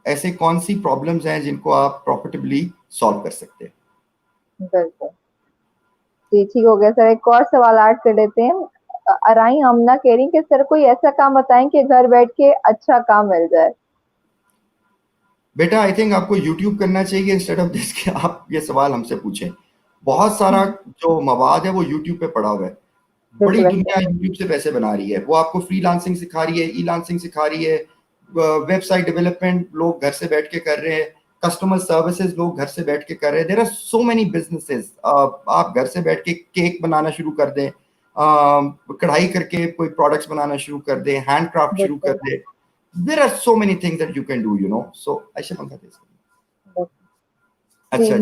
Speaker 2: ایسے کون سی پرابلمز ہیں جن کو آپ پروفیٹیبلی سالو کر سکتے ہیں.
Speaker 1: بالکل جی ٹھیک ہو گیا سر. ایک اور سوال ایڈ کر لیتے ہیں. ارائی آمنہ کہہ رہی کہ سر کوئی ایسا کام بتائیں کہ گھر بیٹھ کے اچھا کام مل جائے.
Speaker 2: بیٹا آئی تھنک آپ کو یوٹیوب کرنا چاہیے انسٹیڈ آف دس کہ آپ یہ سوال ہم سے پوچھیں. بہت سارا جو مواد ہے وہ یوٹیوب پہ پڑا ہوا ہے. بڑی دنیا یوٹیوب سے پیسے بنا رہی ہے. وہ آپ کو فری لانسنگ سکھا رہی ہے، ای لانسنگ سکھا رہی ہے، ویب سائٹ ڈیولپمنٹ لوگ گھر سے بیٹھ کے کر رہے ہیں، کسٹمر سروسز لوگ گھر سے بیٹھ کے کر رہے ہیں. There are so many businesses. آپ گھر سے بیٹھ کے کیک بنانا شروع کر دیں، کڑھائی کر کے کوئی پروڈکٹس بنانا شروع کر دیں، ہینڈ کرافٹ شروع کر دیں. There are so many things that you can do, you know. So ایسے منگا دے. اچھا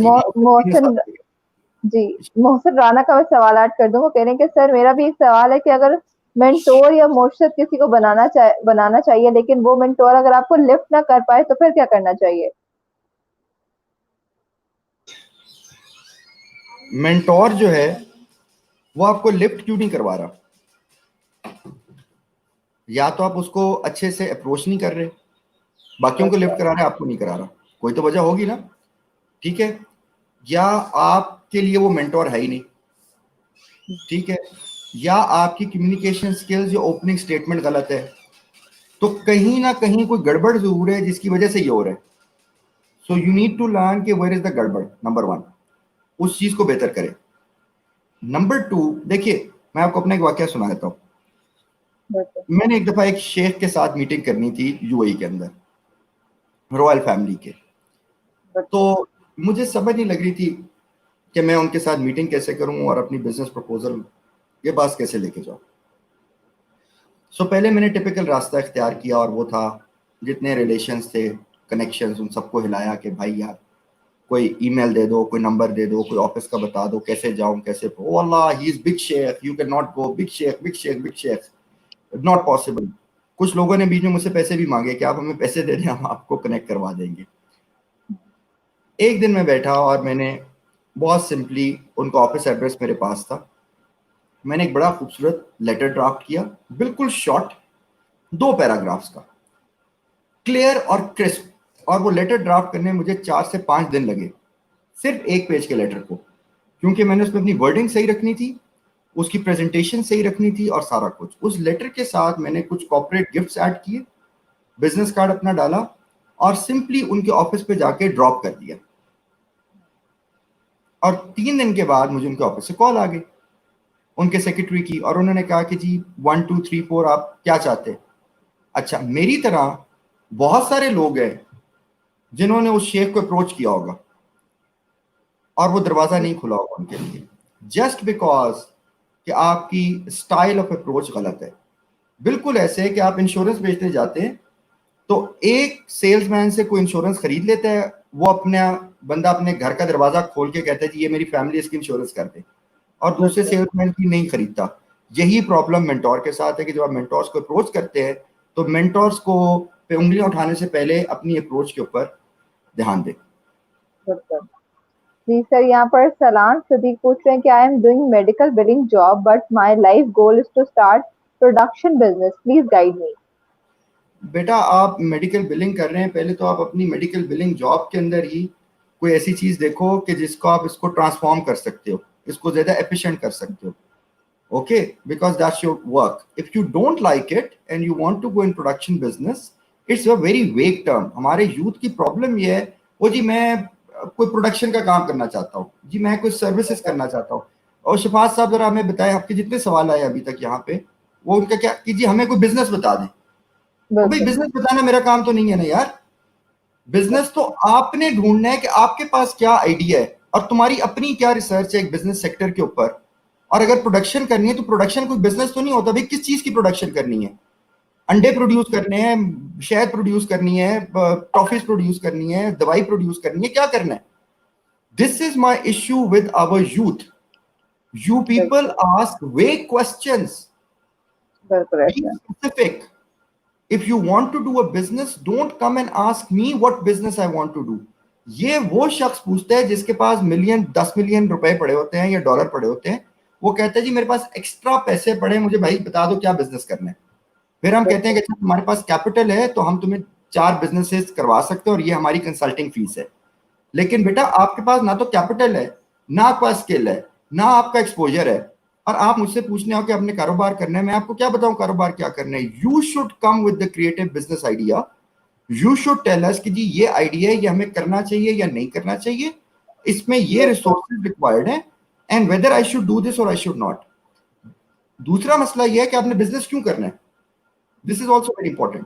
Speaker 1: جی محسن رانا کا میں سوال ایڈ کر دوں. وہ کہہ رہے ہیں کہ سر میرا بھی ایک سوال ہے کہ اگر مینٹور یا مرشد کسی کو بنانا چاہیے لیکن وہ مینٹور اگر آپ کو لفٹ نہ کر پائے تو پھر کیا کرنا چاہیے؟
Speaker 2: مینٹور جو ہے وہ آپ کو لفٹ کیوں نہیں کروا رہا؟ یا تو آپ اس کو اچھے سے اپروچ نہیں کر رہے، باقیوں کو لفٹ کرا رہے ہیں، آپ کو نہیں کرا رہا. کوئی تو وجہ ہوگی نا. ٹھیک ہے. یا آپ کے لیے وہ مینٹور ہے ہی نہیں. ٹھیک ہے. یا آپ کی کمیونیکیشن سکلز یا اوپننگ سٹیٹمنٹ غلط ہے. تو کہیں نہ کہیں کوئی گڑبڑ ضرور ہے جس کی وجہ سے یہ ہو رہا ہے. So you need to learn کہ ویئر از دا گڑبڑ. نمبر 1 اس چیز کو بہتر کرے. نمبر 2 دیکھیے میں آپ کو اپنا ایک واقعہ سنا دیتا ہوں. میں نے ایک دفعہ ایک شیخ کے ساتھ میٹنگ کرنی تھی یو اے کے اندر، رائل فیملی کے. تو مجھے سمجھ نہیں لگ رہی تھی کہ میں ان کے ساتھ میٹنگ کیسے کروں اور اپنی بزنس پروپوزل یہ بات کیسے لے کے جاؤں. سو پہلے میں نے ٹپیکل راستہ اختیار کیا اور وہ تھا جتنے ریلیشنز تھے، کنیکشنز، ان سب کو ہلایا کہ بھائی یار کوئی ای میل دے دو، کوئی نمبر دے دو، کوئی آفس کا بتا دو، کیسے جاؤں کیسے. او اللہ ہی is big Sheikh, you can not go. Big Sheikh big Sheikh big Sheikh, not possible. کچھ لوگوں نے بیچ میں مجھ سے پیسے بھی مانگے کہ آپ ہمیں پیسے دے دیں ہم آپ کو کنیکٹ کروا دیں گے. ایک دن میں بیٹھا اور میں نے بہت سمپلی ان کا آفس ایڈریس میرے پاس تھا. میں نے ایک بڑا خوبصورت لیٹر ڈرافٹ کیا، بالکل شارٹ 2 پیراگرافز کا، کلیئر اور کرسپ. اور وہ لیٹر ڈرافٹ کرنے مجھے 4 سے 5 دن لگے صرف 1 پیج کے لیٹر کو، کیونکہ میں نے اس میں اپنی ورڈنگ صحیح رکھنی تھی، اس کی پریزنٹیشن صحیح رکھنی تھی اور سارا کچھ. اس لیٹر کے ساتھ میں نے کچھ کارپوریٹ گفٹس ایڈ کیے، بزنس کارڈ اپنا ڈالا اور سمپلی ان کے آفس پہ جا کے ڈراپ کر دیا. اور 3 دن کے بعد مجھے ان کے آفس سے کال آ گئی ان کے سیکرٹری کی، اور انہوں نے کہا کہ جی 1 2 3 4 آپ کیا چاہتے. اچھا میری طرح بہت سارے لوگ ہیں जिन्होंने उस शेख को अप्रोच किया होगा और वो दरवाजा नहीं खुला होगा उनके लिए, जस्ट बिकॉज कि आपकी स्टाइल ऑफ अप्रोच गलत है। बिल्कुल ऐसे है कि आप इंश्योरेंस बेचने जाते हैं तो एक सेल्समैन से कोई इंश्योरेंस खरीद लेता है, वो अपना बंदा अपने घर का दरवाजा खोल के कहता है जी ये मेरी फैमिली इसकी इंश्योरेंस कर दे, और दूसरे सेल्समैन की नहीं खरीदता। यही प्रॉब्लम मेंटोर के साथ है कि जब आप मेंटोर्स को अप्रोच करते हैं तो मेंटोर्स को पे उंगलियां उठाने से पहले अपनी अप्रोच के ऊपर ध्यान दें।
Speaker 1: जी सर, यहाँ पर सलान सदीक पूछ रहे हैं कि I am doing medical billing job but my life goal is to start production business, please guide me.
Speaker 2: बेटा आप मेडिकल बिलिंग कर रहे हैं, पहले तो आप अपनी मेडिकल बिलिंग जॉब के अंदर ही कोई ऐसी चीज देखो कि जिसको आप इसको ट्रांसफॉर्म कर सकते हो, इसको ज्यादा एफिशिएंट कर सकते हो। Okay, because that's your work. If you don't like it and you want to go in production business, it's a very vague term. हमारे यूथ की प्रॉब्लम ये है, वो जी मैं कोई प्रोडक्शन का काम करना चाहता हूँ, जी मैं कोई सर्विसेज करना चाहता हूँ। और शफात साहब जरा हमें बताएं, आपके जितने सवाल आए अभी तक यहाँ पे, वो उनका क्या कि जी हमें कोई बिजनेस बता दें। भाई बिजनेस बताना मेरा काम तो नहीं है ना यार। बिजनेस तो आपने ढूंढना है कि आपके पास क्या आइडिया है और तुम्हारी अपनी क्या रिसर्च है एक बिजनेस सेक्टर के ऊपर। और अगर प्रोडक्शन करनी है तो प्रोडक्शन कोई बिजनेस तो नहीं होता। भाई किस चीज की प्रोडक्शन करनी है? अंडे प्रोड्यूस करने हैं, शहद प्रोड्यूस करनी है, टॉफीज प्रोड्यूस करनी है, दवाई प्रोड्यूस करनी है, क्या करना है? This is my issue with our youth. You people ask vague questions, be specific. If you want to do a business, don't come and ask me what business I want to do. ये वो शख्स पूछता है जिसके पास million 10 million रुपए पड़े होते हैं या डॉलर पड़े होते हैं। वो कहता है जी मेरे पास एक्स्ट्रा पैसे पड़े, मुझे भाई बता दो क्या बिजनेस करना है। फिर हम कहते हैं कि अच्छा तुम्हारे पास कैपिटल है तो हम तुम्हें 4 बिजनेसेस करवा सकते हैं और ये हमारी कंसल्टिंग फीस है। लेकिन बेटा आपके पास ना तो कैपिटल है, ना आपका स्किल है, ना आपका एक्सपोजर है, और आप मुझसे पूछने हो कि आपने कारोबार करना है। मैं आपको क्या बताऊं कारोबार क्या करना है? You should come with the creative business idea. You should tell us कि जी ये आइडिया है, ये हमें करना चाहिए या नहीं करना चाहिए, इसमें ये रिसोर्सेज रिक्वायर्ड है, and whether I should do this और आई शुड नॉट। दूसरा मसला ये है कि आपने बिजनेस क्यों करना है। This is also very important.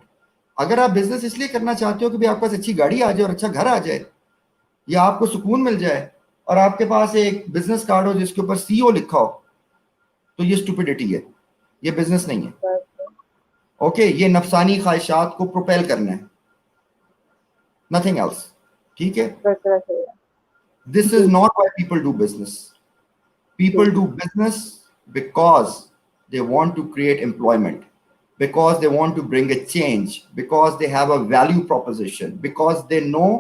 Speaker 2: अगर आप बिजनेस इसलिए करना चाहते हो कि भाई आपके पास अच्छी गाड़ी आ जाए और अच्छा घर आ जाए, या आपको सुकून मिल जाए, और आपके पास एक बिजनेस कार्ड हो जिसके ऊपर सीईओ लिखा हो, तो ये स्टुपिडिटी है, ये बिजनेस नहीं है। ओके, ये नफसानी ख्वाहिशात को प्रोपेल करना है, नथिंग एल्स। ठीक है, this is not why people do business. People do business because they want to create employment, because they want to bring a change, because they have a value proposition, because they know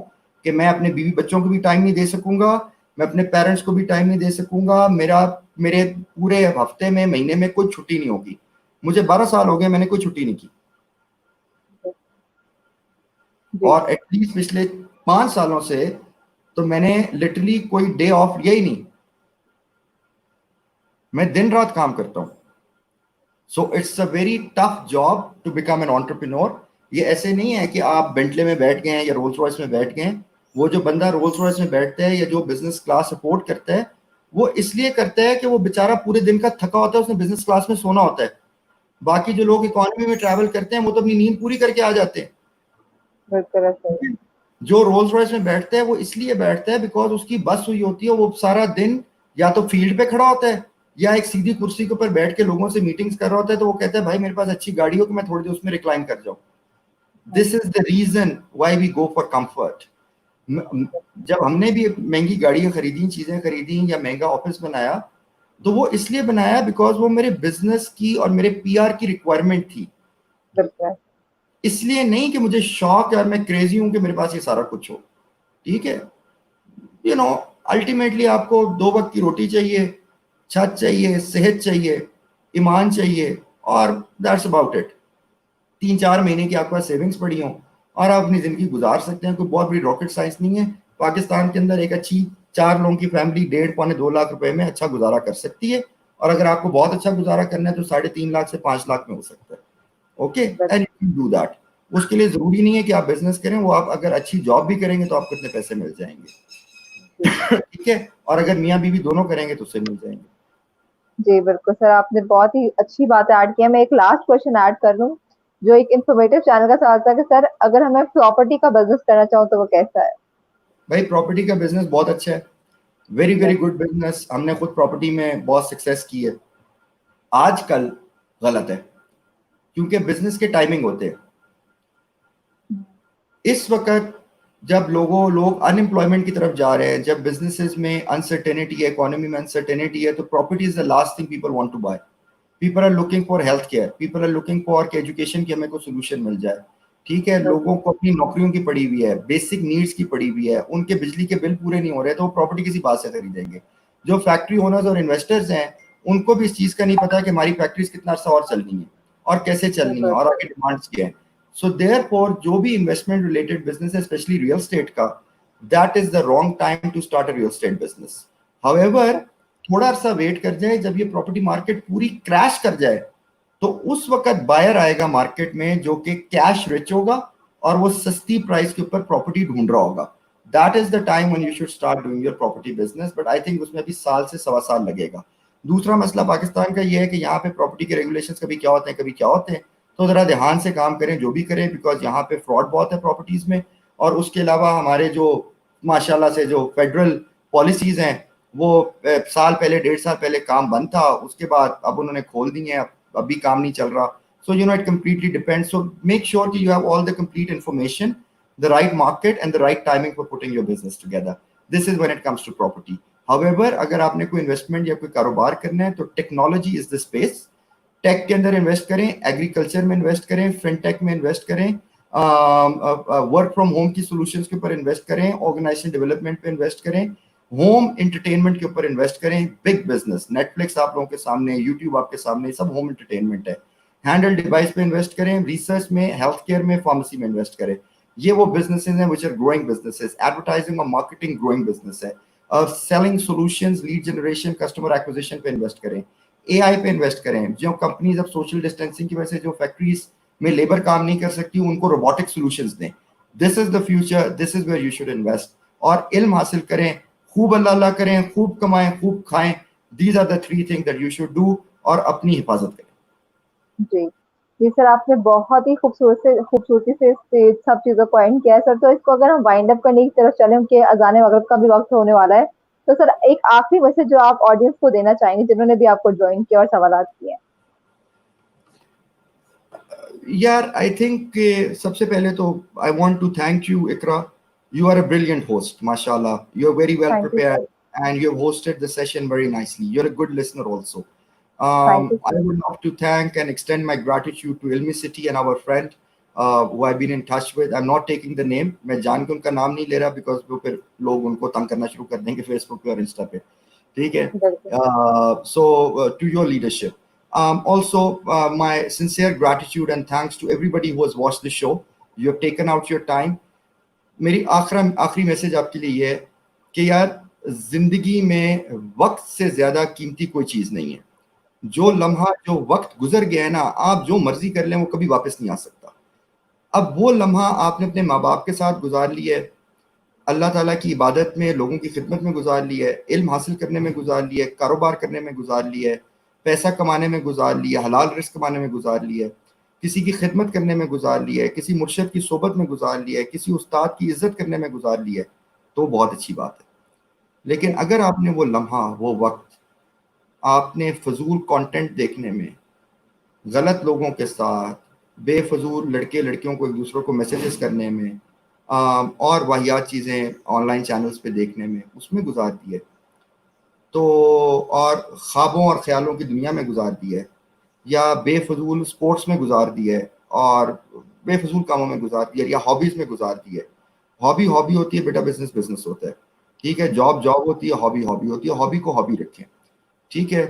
Speaker 2: कि मैं अपने बीवी बच्चों को भी time नहीं दे सकूंगा, मैं अपने पेरेंट्स को भी टाइम नहीं दे सकूंगा, मेरे पूरे हफ्ते में महीने में कोई छुट्टी नहीं होगी। मुझे 12 साल हो गए मैंने कोई छुट्टी नहीं की, और एटलीस्ट पिछले 5 सालों से तो मैंने लिटरली कोई डे ऑफ लिया ही नहीं। मैं दिन रात काम करता हूँ। So it's a very tough job to become an entrepreneur. ये ऐसे नहीं है कि आप बेंटले में बैठ गए हैं या रोल्स रॉयस में बैठ गए हैं। वो जो बंदा रोल्स रॉयस में बैठता है या जो बिजनेस क्लास अफोर्ड करता है, वो इसलिए करता है कि वो बेचारा पूरे दिन का थका होता है, उसने बिजनेस क्लास में सोना होता है। बाकी जो लोग इकोनॉमी में ट्रैवल करते हैं वो तो अपनी नींद पूरी करके आ जाते हैं। जो रोल्स रॉयस में बैठता है वो इसलिए बैठता है बिकॉज उसकी बस हुई होती है, वो सारा दिन या तो फील्ड पे खड़ा होता है या एक सीधी कुर्सी के ऊपर बैठ के लोगों से मीटिंग्स कर रहा होता है। तो वो कहता है भाई मेरे पास अच्छी गाड़ी हो कि मैं थोड़ी देर उसमें रिक्लाइन कर जाऊं। This is the reason why we go for comfort. जब हमने भी महंगी गाड़ियां खरीदी, चीजें खरीदी या महंगा ऑफिस बनाया, तो वो इसलिए बनाया बिकॉज वो मेरे बिजनेस की और मेरे पीआर की रिक्वायरमेंट थी, इसलिए नहीं कि मुझे शौक है और मैं क्रेजी हूं कि मेरे पास ये सारा कुछ हो। ठीक है, यू नो अल्टीमेटली आपको 2 वक्त की रोटी चाहिए, छत चाहिए, सेहत चाहिए, ईमान चाहिए, और दैट्स अबाउट इट। 3-4 महीने की आपके पास सेविंग्स पड़ी हो और आप अपनी जिंदगी गुजार सकते हैं। कोई बहुत बड़ी रॉकेट साइंस नहीं है। पाकिस्तान के अंदर एक अच्छी 4 लोगों की फैमिली 1.5-2 लाख रुपए में अच्छा गुजारा कर सकती है, और अगर आपको बहुत अच्छा गुजारा करना है तो 3.5 लाख से 5 लाख में हो सकता है। Okay, and you can do that. उसके लिए जरूरी नहीं है कि आप बिजनेस करें, वो आप अगर अच्छी जॉब भी करेंगे तो आपको इतने पैसे मिल जाएंगे। ठीक है, और अगर मियाँ बीवी दोनों करेंगे तो उससे मिल जाएंगे।
Speaker 1: जी बिल्कुल सर, आपने बहुत ही अच्छी बात ऐड की है। मैं एक लास्ट क्वेश्चन ऐड कर लूँ جو ایک انفارمیٹو چینل کا سوال تھا کہ سر اگر ہمیں پراپرٹی کا بزنس کرنا چاہوں تو وہ کیسا ہے؟
Speaker 2: بھائی پراپرٹی کا بزنس بہت اچھا ہے, ویری ویری گڈ بزنس. ہم نے خود پراپرٹی میں بہت سکسیس کی ہے. آج کل غلط ہے کیونکہ بزنس کے ٹائمنگ ہوتے ہیں. اس وقت جب لوگ انمپلائمنٹ کی طرف جا رہے ہیں, جب بزنسز میں انسرٹینٹی ہے, اکانومی میں انسرٹینٹی ہے, تو property is the last thing people want to buy. People are looking for health care, people are looking for کہ ایجوکیشن کی ہمیں کوئی سولوشن مل جائے. ٹھیک ہے, لوگوں کو اپنی نوکریوں کی پڑی ہوئی ہے, بیسک نیڈس کی پڑی ہوئی ہے, ان کے بجلی کے بل پورے نہیں ہو رہے تو وہ پراپرٹی کسی بات سے خریدیں گے. جو فیکٹری اونرز اور انویسٹرز ہیں ان کو بھی اس چیز کا نہیں پتا کہ ہماری فیکٹریز کتنا عرصہ اور چلنی ہے اور کیسے چلنی ہے اور آگے ڈیمانڈس کیا ہے. سو دیئر فور جو بھی انویسٹمنٹ ریلیٹڈ بزنس ہے اسپیشلی ریئل اسٹیٹ کا, that is the wrong time to start a real estate business. However تھوڑا سا ویٹ کر جائے, جب یہ پراپرٹی مارکیٹ پوری کریش کر جائے تو اس وقت بائر آئے گا مارکیٹ میں جو کہ کیش رچ ہوگا اور وہ سستی پرائس کے اوپر پراپرٹی ڈھونڈ رہا ہوگا. That is the time when you should start doing your property business. But I think اس میں بھی سال سے سوا سال لگے گا. دوسرا مسئلہ پاکستان کا یہ ہے کہ یہاں پہ پراپرٹی کے ریگولیشنز کبھی کیا ہوتے ہیں کبھی کیا ہوتے ہیں, تو ذرا دھیان سے کام کریں جو بھی کریں, بیکاز یہاں پہ فراڈ بہت ہے پراپرٹیز میں. اور اس کے علاوہ ہمارے جو ماشاءاللہ سے جو فیڈرل پالیسیز ہیں وہ سال پہلے 1.5 سال پہلے کام بند تھا, اس کے بعد اب انہوں نے کھول دی ہیں, اب بھی کام نہیں چل رہا. So it completely depends. So make sure that you have all the complete information, the right market and the right timing for putting your business together. This is when it comes to property. However, اگر آپ نے کوئی investment یا کوئی کاروبار کرنا ہے تو technology is the space. Tech کے اندر انویسٹ کریں, ایگریکلچر میں انویسٹ کریں, فن ٹیک میں انویسٹ کریں, ورک فرام ہوم کی سولوشنس کے اوپر انویسٹ کریں, آرگنائزیشن ڈیولپمنٹ پہ انویسٹ کریں, ہوم انٹرٹینمنٹ کے اوپر انویسٹ کریں. بگ بزنس, نیٹ فلکس آپ لوگوں کے سامنے, یوٹیوب آپ کے سامنے, سب ہوم انٹرٹینمنٹ ہے. ہینڈل ڈیوائس پہ انویسٹ کریں, ریسرچ میں, ہیلتھ کیئر میں, فارمیسی میں انویسٹ کریں. یہ وہ بزنسز ہیں which are growing businesses. Advertising اور مارکیٹنگ گروئنگ بزنس ہے. Selling solutions, lead generation, customer acquisition پہ انویسٹ کریں. اے آئی پہ انویسٹ کریں. جو کمپنیز اب سوشل ڈسٹینسنگ کی وجہ سے جو فیکٹریز میں لیبر کام نہیں کر سکتی ان کو روبوٹک سولوشنز دیں. This is the future, this is where you should invest. اور علم حاصل کریں, خوب اللہ کریں, خوب کمائیں, خوب کھائیں. These are the 3 things that you should do. اور اپنی حفاظت کریں.
Speaker 1: جی جی سر, آپ نے بہت ہی خوبصورتی سے سب چیزوں کو پوائنٹ کیا ہے سر. تو اس کو اگر ہم وائنڈ اپ کرنے کی طرف چلیں کہ اذان مغرب کا بھی وقت ہونے والا ہے, تو سر ایک آخری میسج جو آپ آڈینس کو دینا چاہیں گے جنہوں نے بھی آپ کو جوائن کیا اور سوالات کیے.
Speaker 2: یار آئی تھنک سب سے پہلے تو I want to thank you Iqra. You are a brilliant host, ماشاء اللہ. You are very well
Speaker 1: thank you
Speaker 2: prepared
Speaker 1: sir.
Speaker 2: and you have hosted the session very nicely. You're a good listener also.
Speaker 1: Thank you
Speaker 2: I
Speaker 1: sir.
Speaker 2: would love to thank and extend my gratitude to Ilmi City and our friend who I've been in touch with. I'm not taking the name. میں جان کے ان کا نام نہیں لے رہا because وہ پھر لوگ ان کو تنگ کرنا شروع کر دیں گے فیس بک پہ اور انسٹا پہ. ٹھیک ہے. So to your leadership. Also, my sincere gratitude and thanks to everybody who has watched the show. You have taken out your time. میری آخری میسج آپ کے لیے یہ ہے کہ یار زندگی میں وقت سے زیادہ قیمتی کوئی چیز نہیں ہے. جو لمحہ جو وقت گزر گیا ہے نا, آپ جو مرضی کر لیں وہ کبھی واپس نہیں آ سکتا. اب وہ لمحہ آپ نے اپنے ماں باپ کے ساتھ گزار لی ہے, اللہ تعالیٰ کی عبادت میں, لوگوں کی خدمت میں گزار لی ہے, علم حاصل کرنے میں گزار لی ہے, کاروبار کرنے میں گزار لی ہے, پیسہ کمانے میں گزار لی ہے, حلال رزق کمانے میں گزار لی ہے, کسی کی خدمت کرنے میں گزار لی ہے, کسی مرشد کی صحبت میں گزار لی ہے, کسی استاد کی عزت کرنے میں گزار لی ہے, تو بہت اچھی بات ہے. لیکن اگر آپ نے وہ لمحہ, وہ وقت آپ نے فضول کانٹینٹ دیکھنے میں, غلط لوگوں کے ساتھ, بے فضول لڑکے لڑکیوں کو ایک دوسروں کو میسیجز کرنے میں, اور واحیات چیزیں آن لائن چینلز پہ دیکھنے میں, اس میں گزار دی ہے, تو اور خوابوں اور خیالوں کی دنیا میں گزار دی ہے, یا بے فضول سپورٹس میں گزار دی ہے, اور بے فضول کاموں میں گزار دی ہے, یا ہابیز میں گزار دی ہے. ہابی ہوتی ہے بیٹا, بزنس ہوتا ہے. ٹھیک ہے, جاب ہوتی ہے, ہابی ہوتی ہے. ہابی کو ہابی رکھیں. ٹھیک ہے.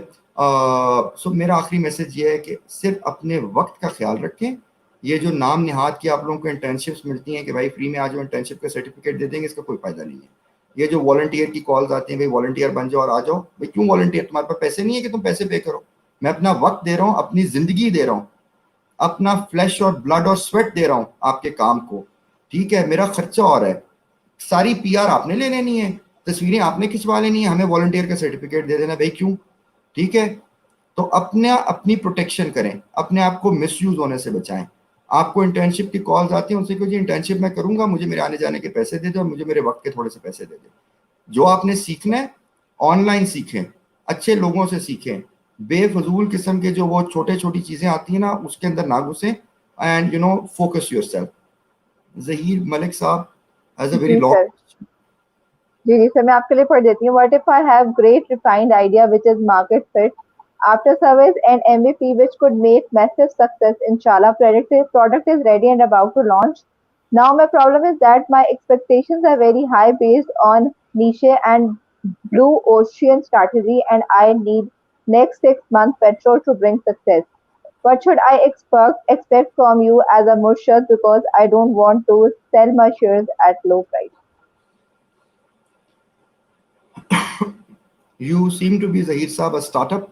Speaker 2: سو میرا آخری میسج یہ ہے کہ صرف اپنے وقت کا خیال رکھیں. یہ جو نام نہاد کی آپ لوگوں کو انٹرنشپس ملتی ہیں کہ بھائی فری میں آ جاؤ, انٹرنشپ کا سرٹیفکیٹ دے دیں گے, اس کا کوئی فائدہ نہیں ہے. یہ جو والنٹیئر کی کالز آتی ہیں, بھائی والنٹیئر بن جاؤ اور آ جاؤ, بھائی کیوں والنٹیئر؟ تمہارے پاس پیسے نہیں ہے کہ تم پیسے پے کرو. میں اپنا وقت دے رہا ہوں, اپنی زندگی دے رہا ہوں, اپنا فلیش اور بلڈ اور سویٹ دے رہا ہوں آپ کے کام کو. ٹھیک ہے, میرا خرچہ اور ہے. ساری پی آر آپ نے لے لینی ہے, تصویریں آپ نے کھنچوا لینی ہے, ہمیں والنٹیئر کا سرٹیفکیٹ دے دینا, بھائی کیوں؟ ٹھیک ہے. تو اپنی پروٹیکشن کریں, اپنے آپ کو مس یوز ہونے سے بچائیں. آپ کو انٹرنشپ کی کالز آتی ہیں, ان سے کہ جی انٹرنشپ میں کروں گا, مجھے میرے آنے جانے کے پیسے دے دو اور مجھے میرے وقت کے تھوڑے سے پیسے دے دیں. جو آپ نے سیکھنا ہے آن لائن سیکھیں, اچھے لوگوں سے سیکھیں, بے فضول قسم کے جو وہ چھوٹے چھوٹی چیزیں آتی ہیں نا اس کے اندر نہ گھسیں, and you know focus yourself. Zaheer Malik Sahab has a very
Speaker 1: G
Speaker 2: long
Speaker 1: سر, جی سر میں آپ کے لیے پڑھ دیتی ہوں. What if I have great refined idea which is market fit after service and MVP which could make massive success, inshallah product is ready and about to launch. Now my problem is that my expectations are very high based on niche and blue ocean strategy and I need next 6 months petrol to bring success. What should I expect from you as a Murshid because I don't want to sell my shares at low price.
Speaker 2: You seem to be, Zahir Saab, a startup.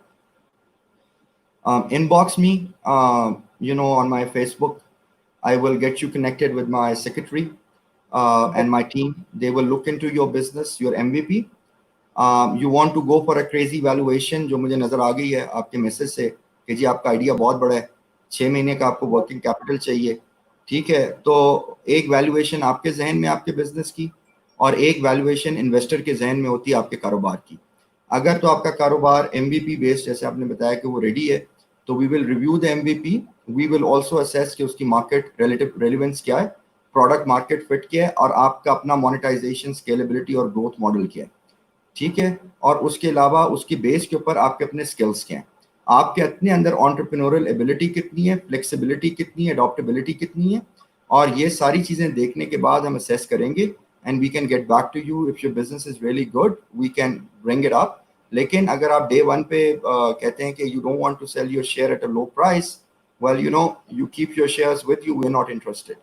Speaker 2: Inbox me, on my Facebook. I will get you connected with my secretary and my team. They will look into your business, your MVP. You want to go for a crazy valuation, جو مجھے نظر آ گئی ہے آپ کے message سے کہ جی آپ کا آئیڈیا بہت بڑا ہے, 6 مہینے کا آپ کو ورکنگ کیپٹل چاہیے, ٹھیک ہے. تو ایک ویلیویشن آپ کے ذہن میں آپ کے بزنس کی, اور ایک ویلیویشن انویسٹر کے ذہن میں ہوتی ہے آپ کے کاروبار کی. اگر تو آپ کا کاروبار ایم وی پی بیسڈ جیسے آپ نے بتایا کہ وہ ریڈی ہے, تو we will review the M V P. We will also assess کہ اس کی مارکیٹ ریلیونس کیا ہے, پروڈکٹ مارکیٹ فٹ کیا ہے, اور آپ کا اپنا مانیٹائزیشن, اسکیلیبلٹی اور گروتھ ماڈل کیا ہے, ٹھیک ہے. اور اس کے علاوہ اس کی بیس کے اوپر آپ کے اپنے اسکلس کیا ہیں, آپ کے اپنے اندر آنٹرپرینورل ایبلٹی کتنی ہے, فلیکسیبلٹی کتنی ہے, اڈاپٹیبلٹی کتنی ہے. اور یہ ساری چیزیں دیکھنے کے بعد ہم اسیس کریں گے and we can get back to you. If your business is really good we can bring it up. لیکن اگر آپ ڈے 1 پہ کہتے ہیں کہ you don't want to sell your share at a low price, well, you keep your shares with you, we're not interested.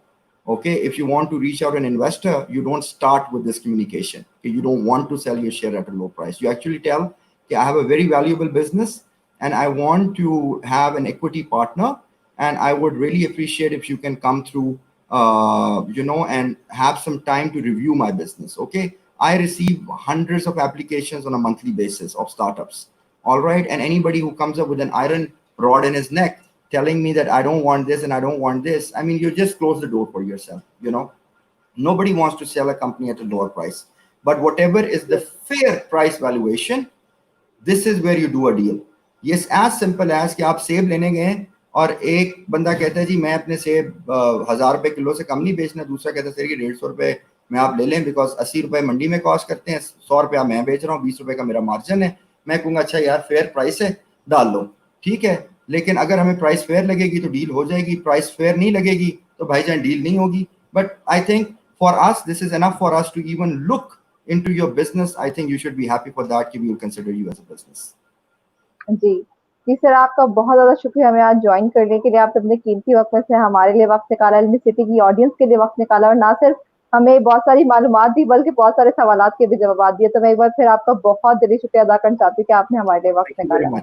Speaker 2: Okay, if you want to reach out an investor, you don't start with this communication. You don't want to sell your share at a low price. You actually tell, okay, I have a very valuable business and I want to have an equity partner, and I would really appreciate if you can come through, and have some time to review my business. Okay, I receive hundreds of applications on a monthly basis of startups. All right, and anybody who comes up with an iron rod in his neck telling me that I don't want this and I don't want this, I mean, you just close the door for yourself. Nobody wants to sell a company at a lower price. But whatever is the fair price valuation, this is where you do a deal. Yes, as simple as کہ آپ سیب لینے گئے اور ایک بندہ کہتا ہے جی میں اپنے سیب 1000 روپے کلو سے کم نہیں بیچنا, دوسرا کہتا ہے سر یہ 150 روپے میں آپ لے لیں بیکاز 80 روپے منڈی میں کاسٹ کرتے ہیں, 100 روپیہ میں بیچ رہا ہوں, 20 روپے کا میرا مارجن ہے. میں کہوں گا اچھا یار فیئر پرائس ہے, ڈال لو, ٹھیک ہے. لیکن اگر ہمیں پرائس فیئر لگے گی تو ڈیل ہو جائے گی, پرائس فیئر نہیں لگے گی تو بھائی جان ڈیل نہیں ہوگی. But I think for us this is enough for us to even look into your business. I think you should be happy for that کہ we will consider you as a business.
Speaker 1: جی جی sir, آپ کا بہت زیادہ شکریہ ہمیں آج جوائن کرنے کے لیے. آپ اپنے قیمتی وقت میں سے ہمارے لیے وقت نکالا, علمی سٹی کی آڈینس کے لیے وقت نکالا, اور نہ صرف ہمیں بہت ساری معلومات دی بلکہ بہت سارے سوالات کے بھی جوابات دیے. تو میں ایک بار پھر آپ کا بہت دلی شکریہ ادا کرنا چاہتی ہوں کہ آپ نے ہمارے لیے وقت نکالا.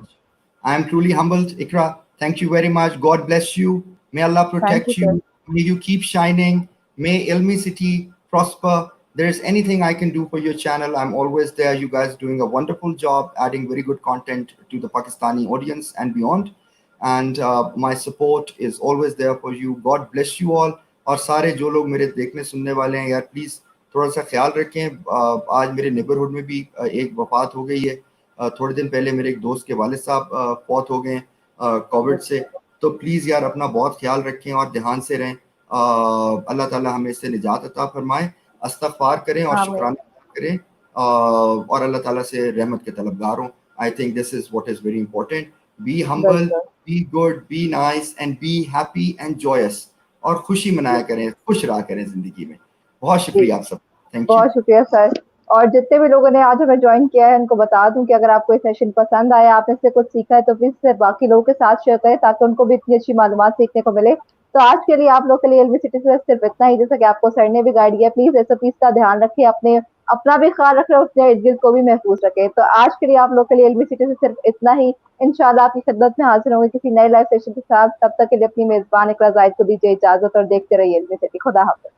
Speaker 2: I am truly humbled, Ikra. Thank you very much. God bless you. May Allah protect you. May you keep shining. May Ilmi City prosper. There is anything I can do for your channel, I'm always there. You guys are doing a wonderful job adding very good content to the Pakistani audience and beyond. And my support is always there for you. God bless you all. اور سارے جو لوگ میرے دیکھنے سننے والے ہیں یار پلیز تھوڑا سا خیال رکھیں. آج میرے نیبرہڈ میں بھی ایک وفات ہو گئی ہے. تھوڑے دن پہلے میرے ایک دوست کے والد صاحب فوت ہو گئے کووڈ سے. تو پلیز یار اپنا بہت خیال رکھیں اور دھیان سے رہیں. اللہ تعالیٰ ہمیں اس سے نجات عطا فرمائے. استغفار کریں اور شکرانہ کریں اور اللہ تعالیٰ سے رحمت کے طلبگار ہوں. I think this is what is very important. Be humble, be good, be nice and be happy and joyous. اور خوشی منایا کریں, خوش رہا کریں زندگی میں. بہت شکریہ آپ سب. Thank you.
Speaker 1: بہت شکریہ سر. اور جتنے بھی لوگوں نے آج ہمیں جوائن کیا ہے ان کو بتا دوں کہ اگر آپ کو یہ سیشن پسند آیا, آپ نے سے کچھ سیکھا ہے, تو پلیز باقی لوگوں کے ساتھ شیئر کریں تاکہ ان کو بھی اتنی اچھی معلومات سیکھنے کو ملے. تو آج کے لیے آپ لوگ کے لیے علمی سٹی سے صرف اتنا ہی, جیسا کہ آپ کو سر نے بھی گائیڈ کیا. پلیز ریسیپیز کا دھیان رکھیں, اپنا بھی خیال رکھیں, اپنے ارد گرد کو بھی محفوظ رکھیں. تو آج کے لیے آپ لوگ کے لیے علمی سٹی سے صرف اتنا ہی. انشاءاللہ آپ کی خدمت میں حاضر ہوں گے کسی نئے لائیو سیشن کے ساتھ. تب تک کے لیے اپنی میزبان اقرا زاہد کو دیجیے اجازت اور دیکھتے رہیے علمی سٹی. خدا حافظ.